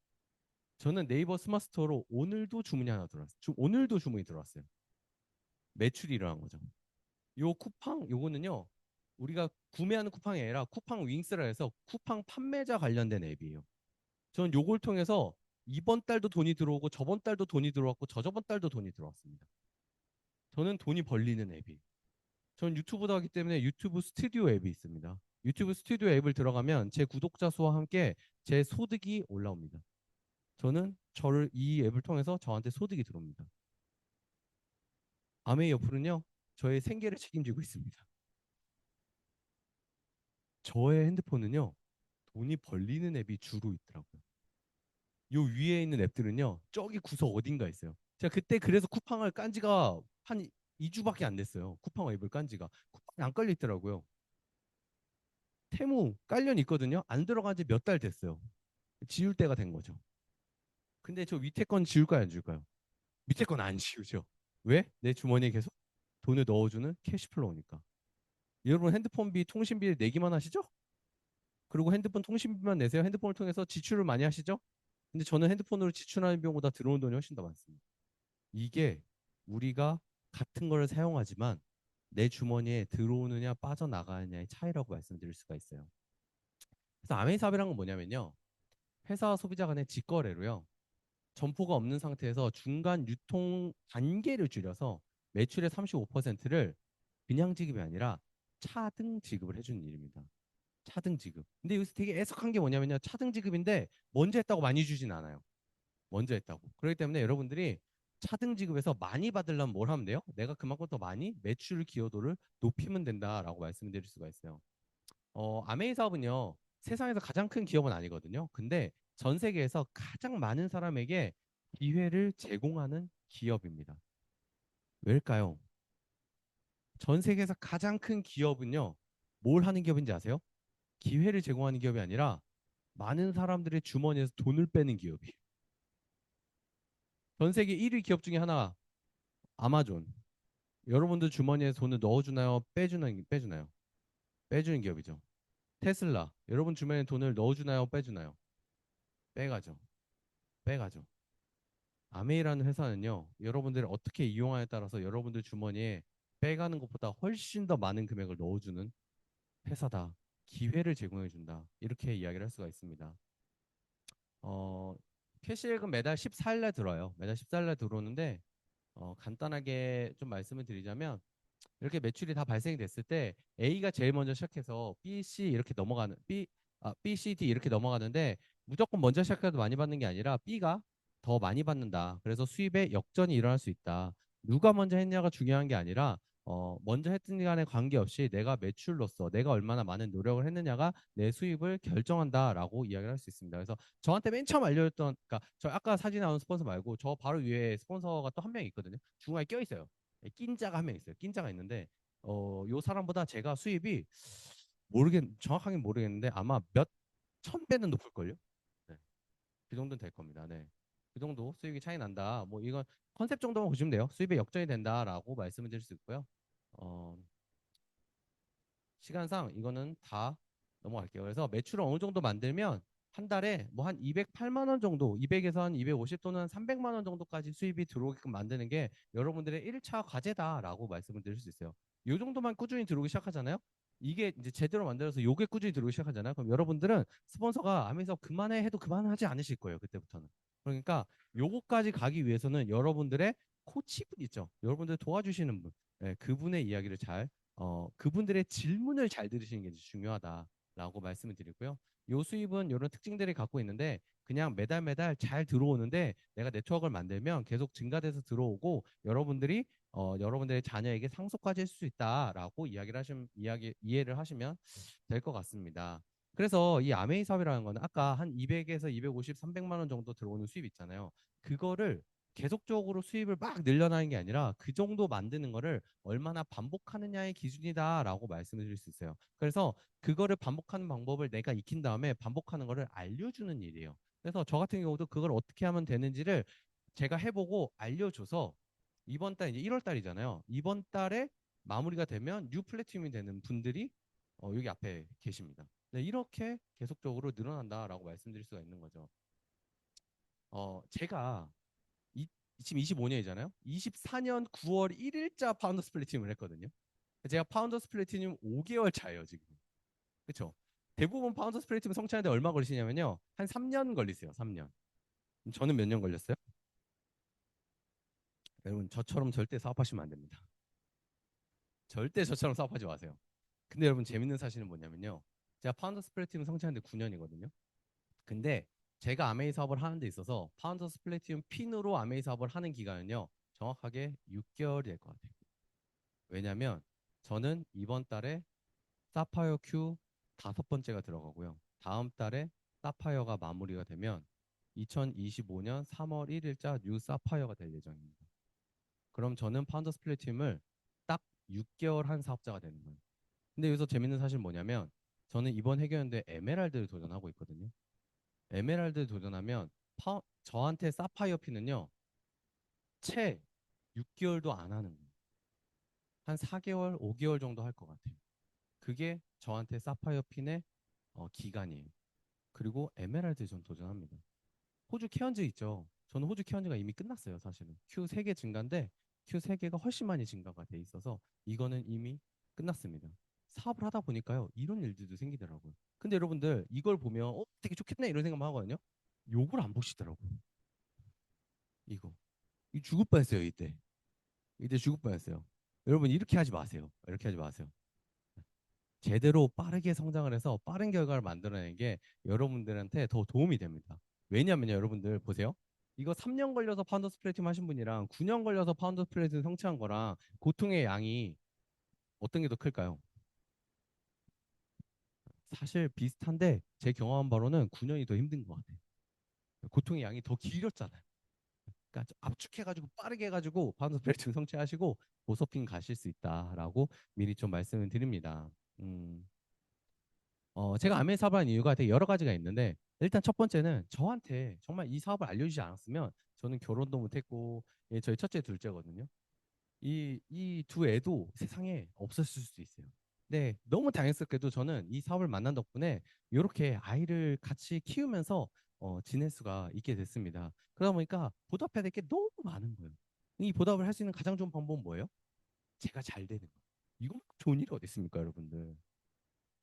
저는 네이버 스마트 스토어로 오늘도 주문이 하나 들어왔어요. 오늘도 주문이 들어왔어요. 매출이 일어난 거죠. 요 쿠팡, 요거는요, 우리가 구매하는 쿠팡이 아니라 쿠팡 윙스라 해서 쿠팡 판매자 관련된 앱이에요. 저는 요걸 통해서 이번 달도 돈이 들어오고 저번 달도 돈이 들어왔고 저저번 달도 돈이 들어왔습니다. 저는 돈이 벌리는 앱이. 저는 유튜브도 하기 때문에 유튜브 스튜디오 앱이 있습니다. 유튜브 스튜디오 앱을 들어가면 제 구독자 수와 함께 제 소득이 올라옵니다. 저는 이 앱을 통해서 저한테 소득이 들어옵니다. 아메이 어플은요, 저의 생계를 책임지고 있습니다. 저의 핸드폰은요, 돈이 벌리는 앱이 주로 있더라고요. 요 위에 있는 앱들은요, 저기 구석 어딘가 있어요. 제가 그때 그래서 쿠팡을 깐 지가 한 2주밖에 안 됐어요. 쿠팡 앱을 깐 지가. 쿠팡이 안 깔려 있더라고요. 테무 깔려 있거든요. 안 들어간 지 몇 달 됐어요. 지울 때가 된 거죠. 근데 저 밑에 건 지울까요, 안 지울까요? 밑에 건 안 지우죠. 왜? 내 주머니에 계속 돈을 넣어주는 캐시플로우니까. 여러분 핸드폰비, 통신비 내기만 하시죠? 그리고 핸드폰 통신비만 내세요. 핸드폰을 통해서 지출을 많이 하시죠? 근데 저는 핸드폰으로 지출하는 비용보다 들어오는 돈이 훨씬 더 많습니다. 이게 우리가 같은 걸 사용하지만 내 주머니에 들어오느냐 빠져나가느냐의 차이라고 말씀드릴 수가 있어요. 그래서 아메이사업이란 건 뭐냐면요. 회사와 소비자 간의 직거래로요. 점포가 없는 상태에서 중간 유통 단계를 줄여서 매출의 35%를 그냥 지급이 아니라 차등 지급을 해주는 일입니다. 차등 지급. 근데 여기서 되게 애석한 게 뭐냐면요. 차등 지급인데 먼저 했다고 많이 주진 않아요. 먼저 했다고. 그렇기 때문에 여러분들이 차등 지급에서 많이 받으려면 뭘 하면 돼요? 내가 그만큼 더 많이 매출 기여도를 높이면 된다라고 말씀드릴 수가 있어요. 아메이 사업은요. 세상에서 가장 큰 기업은 아니거든요. 근데 전 세계에서 가장 많은 사람에게 기회를 제공하는 기업입니다. 왜일까요? 전 세계에서 가장 큰 기업은요. 뭘 하는 기업인지 아세요? 기회를 제공하는 기업이 아니라 많은 사람들의 주머니에서 돈을 빼는 기업이에요. 전 세계 1위 기업 중에 하나 아마존. 여러분들 주머니에 돈을 넣어주나요? 빼주나요? 빼주는 기업이죠. 테슬라. 여러분 주머니에 돈을 넣어주나요? 빼주나요? 빼가죠. 빼가죠. 아메이라는 회사는요, 여러분들이 어떻게 이용하에 따라서 여러분들 주머니에 빼가는 것보다 훨씬 더 많은 금액을 넣어주는 회사다. 기회를 제공해준다. 이렇게 이야기를 할 수가 있습니다. 어, 캐시액은 매달 14일 날 들어요. 매달 14일 날 들어오는데, 간단하게 좀 말씀을 드리자면, 이렇게 매출이 다 발생이 됐을 때 A가 제일 먼저 시작해서 B, C 이렇게 넘어가는 B, C, D 이렇게 넘어가는데 무조건 먼저 시작해도 많이 받는 게 아니라 B가 더 많이 받는다. 그래서 수입에 역전이 일어날 수 있다. 누가 먼저 했냐가 중요한 게 아니라 먼저 했든 간에 관계없이 내가 매출로서 내가 얼마나 많은 노력을 했느냐가 내 수입을 결정한다라고 이야기를 할 수 있습니다. 그래서 저한테 맨 처음 알려줬던, 그러니까 저 아까 사진 나온 스폰서 말고 저 바로 위에 스폰서가 또 한 명 있거든요. 중간에 껴 있어요. 낀자가 한 명 있어요. 낀자가 있는데 요 사람보다 제가 수입이 정확하게 모르겠는데 아마 몇 천 배는 높을걸요. 네. 그 정도는 될 겁니다. 네. 그 정도 수익이 차이 난다. 뭐 이건 컨셉 정도만 보시면 돼요. 수입에 역전이 된다라고 말씀을 드릴 수 있고요. 어, 시간상 이거는 다 넘어갈게요. 그래서 매출을 어느 정도 만들면 한 달에 뭐 한 208만 원 정도, 200에서 한 250 또는 300만 원 정도까지 수입이 들어오게끔 만드는 게 여러분들의 1차 과제다라고 말씀을 드릴 수 있어요. 이 정도만 꾸준히 들어오기 시작하잖아요. 이게 이제 제대로 만들어서 요게 꾸준히 들어오기 시작하잖아요. 그럼 여러분들은 스폰서가 하면서 그만해 해도 그만하지 않으실 거예요. 그때부터는. 그러니까 요거까지 가기 위해서는 여러분들의 코치분 있죠. 여러분들 도와주시는 분. 네, 그분의 이야기를 그분들의 질문을 잘 들으시는 게 중요하다라고 말씀을 드리고요. 요 수입은 이런 특징들이 갖고 있는데 그냥 매달 매달 잘 들어오는데 내가 네트워크를 만들면 계속 증가돼서 들어오고 여러분들의 자녀에게 상속까지 해줄 수 있다라고 이해를 하시면 될 것 같습니다. 그래서 이 아메이 사업이라는 거는 아까 한 200에서 250, 300만 원 정도 들어오는 수입 있잖아요. 그거를 계속적으로 수입을 막 늘려나는 게 아니라 그 정도 만드는 거를 얼마나 반복하느냐의 기준이다라고 말씀을 드릴 수 있어요. 그래서 그거를 반복하는 방법을 내가 익힌 다음에 반복하는 거를 알려주는 일이에요. 그래서 저 같은 경우도 그걸 어떻게 하면 되는지를 제가 해보고 알려줘서 이번 달 이제 1월 달이잖아요. 이번 달에 마무리가 되면 뉴 플래티넘이 되는 분들이 여기 앞에 계십니다. 네, 이렇게 계속적으로 늘어난다라고 말씀드릴 수가 있는 거죠. 제가 이, 지금 25년이잖아요. 24년 9월 1일자 파운더스 플래티넘을 했거든요. 제가 파운더스 플래티넘 5개월 차예요, 지금. 그렇죠? 대부분 파운더스 플래티넘 성취하는데 얼마 걸리시냐면요. 한 3년 걸리세요. 3년. 저는 몇 년 걸렸어요? 여러분, 저처럼 절대 사업하시면 안 됩니다. 절대 저처럼 사업하지 마세요. 근데 여러분 재밌는 사실은 뭐냐면요. 제가 파운더스 플래티넘 성취하는데 9년이거든요. 근데 제가 아메이 사업을 하는 데 있어서 파운더스 플래티넘 핀으로 아메이 사업을 하는 기간은요. 정확하게 6개월이 될 것 같아요. 왜냐면 저는 이번 달에 사파이어 큐 5번째가 들어가고요. 다음 달에 사파이어가 마무리가 되면 2025년 3월 1일자 뉴 사파이어가 될 예정입니다. 그럼 저는 파운더스 플래티넘을 딱 6개월 한 사업자가 되는 거예요. 근데 여기서 재밌는 사실은 뭐냐면 저는 이번 해결연대 에메랄드를 도전하고 있거든요. 에메랄드 도전하면 저한테 사파이어 핀은요, 채 6개월도 안 하는 거예요. 한 4개월, 5개월 정도 할 것 같아요. 그게 저한테 사파이어 핀의 기간이에요. 그리고 에메랄드 전 도전합니다. 호주 케언즈 있죠. 저는 호주 케언즈가 이미 끝났어요, 사실은. Q 3개 증가인데 Q 3개가 훨씬 많이 증가가 돼 있어서 이거는 이미 끝났습니다. 사업을 하다 보니까요, 이런 일들도 생기더라고요. 근데 여러분들 이걸 보면 되게 좋겠네 이런 생각만 하거든요. 요걸 안 보시더라고요. 이 죽을 뻔했어요, 이때. 이때 죽을 뻔했어요. 여러분 이렇게 하지 마세요. 이렇게 하지 마세요. 제대로 빠르게 성장을 해서 빠른 결과를 만들어내는 게 여러분들한테 더 도움이 됩니다. 왜냐면요, 여러분들 보세요. 이거 3년 걸려서 파운더 스플래팀 하신 분이랑 9년 걸려서 파운더 스플래팀 성취한 거랑 고통의 양이 어떤 게 더 클까요? 사실 비슷한데 제 경험한 바로는 9년이 더 힘든 것 같아요. 고통의 양이 더 길었잖아요. 그러니까 좀 압축해가지고 빠르게 해가지고 파운더 스플래팀 성취하시고 보서핑 가실 수 있다라고 미리 좀 말씀을 드립니다. 제가 아메 사업을 한 이유가 되게 여러 가지가 있는데 일단 첫 번째는 저한테 정말 이 사업을 알려주지 않았으면 저는 결혼도 못했고 예, 저희 첫째 둘째거든요. 이 두 애도 세상에 없었을 수도 있어요. 네, 너무 당연스럽게도 저는 이 사업을 만난 덕분에 이렇게 아이를 같이 키우면서 지낼 수가 있게 됐습니다. 그러다 보니까 보답해야 될 게 너무 많은 거예요. 이 보답을 할 수 있는 가장 좋은 방법은 뭐예요? 제가 잘 되는 거. 이거 좋은 일이 어디 있습니까, 여러분들?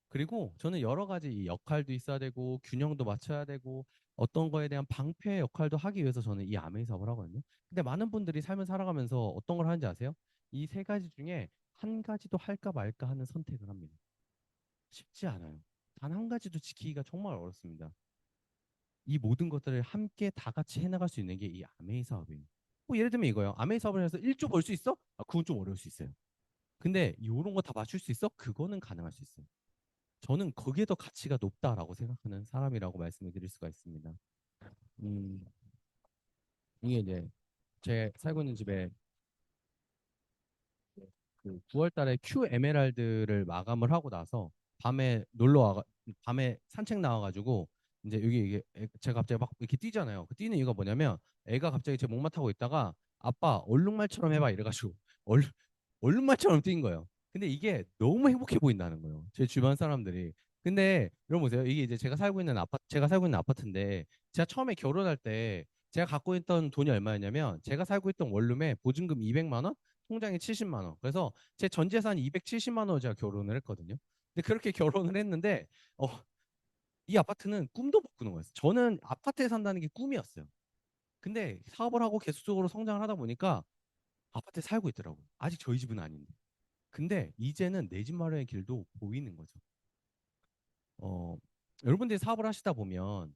그리고 저는 여러 가지 이 역할도 있어야 되고 균형도 맞춰야 되고 어떤 거에 대한 방패 역할도 하기 위해서 저는 이 아메이 사업을 하거든요. 근데 많은 분들이 삶을 살아가면서 어떤 걸 하는지 아세요? 이 세 가지 중에 한 가지도 할까 말까 하는 선택을 합니다. 쉽지 않아요. 단 한 가지도 지키기가 정말 어렵습니다. 이 모든 것들을 함께 다 같이 해나갈 수 있는 게 이 아메이 사업이에요. 뭐 예를 들면 이거요. 아메이 사업을 해서 1조 벌 수 있어? 그건 좀 어려울 수 있어요. 근데 이런 거 다 맞출 수 있어? 그거는 가능할 수 있어요. 저는 거기에 더 가치가 높다라고 생각하는 사람이라고 말씀을 드릴 수가 있습니다. 음, 이게 이제 제 살고 있는 집에 그 9월 달에 큐 에메랄드를 마감을 하고 나서 밤에 산책 나와가지고 이제 여기 이게 제가 갑자기 막 이렇게 뛰잖아요. 그 뛰는 이유가 뭐냐면 애가 갑자기 제 목마 타고 있다가 아빠 얼룩말처럼 해봐 이래가지고 얼, 얼룩말처럼 뛴 거예요. 근데 이게 너무 행복해 보인다는 거예요. 제 주변 사람들이. 근데 여러분 보세요. 이게 이제 제가 살고 있는 아파트인데 제가 처음에 결혼할 때 제가 갖고 있던 돈이 얼마였냐면 제가 살고 있던 원룸에 보증금 200만 원, 통장에 70만 원. 그래서 제 전 재산 270만 원으로 제가 결혼을 했거든요. 근데 그렇게 결혼을 했는데 어, 이 아파트는 꿈도 못 꾸는 거였어요. 저는 아파트에 산다는 게 꿈이었어요. 근데 사업을 하고 계속적으로 성장을 하다 보니까 아파트에 살고 있더라고요. 아직 저희 집은 아닌데. 근데 이제는 내 집 마련의 길도 보이는 거죠. 어, 여러분들이 사업을 하시다 보면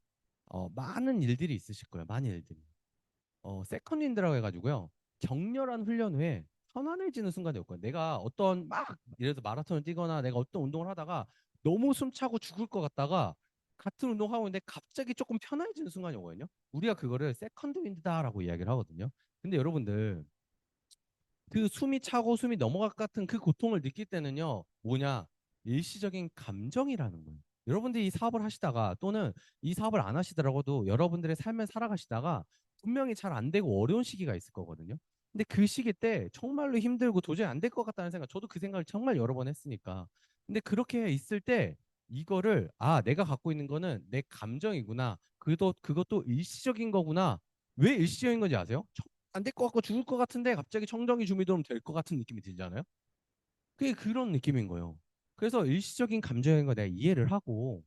많은 일들이 있으실 거예요. 많은 일들이. 세컨 윈드라고 해가지고요. 격렬한 훈련 후에 편안해지는 순간이 올 거예요. 내가 어떤 막 예를 들어 마라톤을 뛰거나 내가 어떤 운동을 하다가 너무 숨차고 죽을 것 같다가 같은 운동하고 있는데 갑자기 조금 편안해지는 순간이 오거든요. 우리가 그거를 세컨드 윈드다라고 이야기를 하거든요. 근데 여러분들 그 숨이 차고 숨이 넘어갈 것 같은 그 고통을 느낄 때는요, 뭐냐, 일시적인 감정이라는 거예요. 여러분들이 이 사업을 하시다가 또는 이 사업을 안 하시더라도 여러분들의 삶을 살아가시다가 분명히 잘 안 되고 어려운 시기가 있을 거거든요. 근데 그 시기 때 정말로 힘들고 도저히 안 될 것 같다는 생각, 저도 그 생각을 정말 여러 번 했으니까. 근데 그렇게 있을 때 이거를, 내가 갖고 있는 거는 내 감정이구나. 그것도 일시적인 거구나. 왜 일시적인 건지 아세요? 안 될 것 같고 죽을 것 같은데 갑자기 청정기 주미도면 될 것 같은 느낌이 들잖아요. 그게 그런 느낌인 거예요. 그래서 일시적인 감정인 거 내가 이해를 하고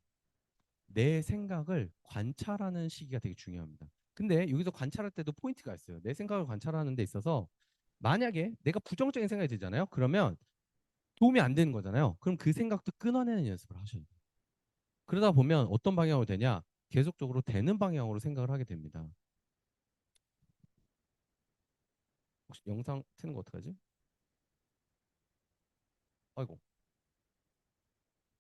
내 생각을 관찰하는 시기가 되게 중요합니다. 근데 여기서 관찰할 때도 포인트가 있어요. 내 생각을 관찰하는 데 있어서 만약에 내가 부정적인 생각이 들잖아요. 그러면 도움이 안 되는 거잖아요. 그럼 그 생각도 끊어내는 연습을 하셔야 돼요. 그러다 보면 어떤 방향으로 되냐? 계속적으로 되는 방향으로 생각을 하게 됩니다. 혹시 영상 트는 거 어떡하지? 아이고.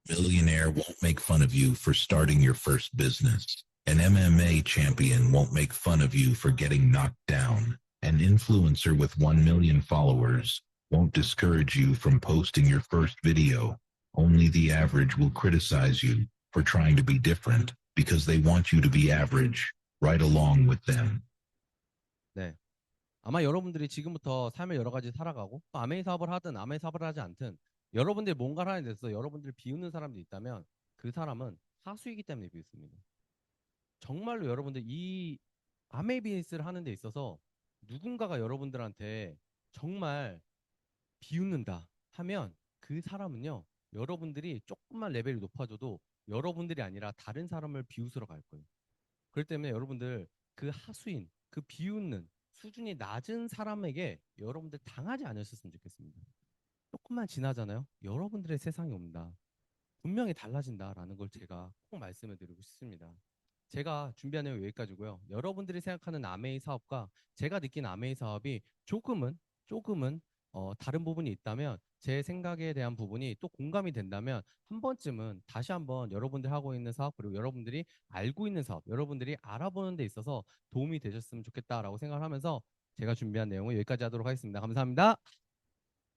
Millionaire won't make fun of you for starting your first business. An MMA champion won't make fun of you for getting knocked down. An influencer with 1 million followers won't discourage you from posting your first video. Only the average will criticize you for trying to be different because they want you to be average. right along with them. 네. 아마 여러분들이 지금부터 삶을 여러 가지 살아가고 또 아메이 사업을 하든 아메이 사업을 하지 않든 여러분들이 뭔가를 하는 데서 여러분들을 비웃는 사람들이 있다면 그 사람은 하수이기 때문에 비웃습니다. 정말로 여러분들 이 아메이 비즈니스를 하는 데 있어서 누군가가 여러분들한테 정말 비웃는다 하면 그 사람은요, 여러분들이 조금만 레벨이 높아져도 여러분들이 아니라 다른 사람을 비웃으러 갈 거예요. 그렇기 때문에 여러분들 그 하수인, 그 비웃는 수준이 낮은 사람에게 여러분들 당하지 않으셨으면 좋겠습니다. 조금만 지나잖아요. 여러분들의 세상이 옵니다. 분명히 달라진다라는 걸 제가 꼭 말씀을 드리고 싶습니다. 제가 준비한 내용 여기까지고요. 여러분들이 생각하는 아메이 사업과 제가 느낀 아메이 사업이 조금은 다른 부분이 있다면 제 생각에 대한 부분이 또 공감이 된다면 한 번쯤은 다시 한번 여러분들 하고 있는 사업 그리고 여러분들이 알고 있는 사업, 여러분들이 알아보는 데 있어서 도움이 되셨으면 좋겠다라고 생각을 하면서 제가 준비한 내용을 여기까지 하도록 하겠습니다. 감사합니다.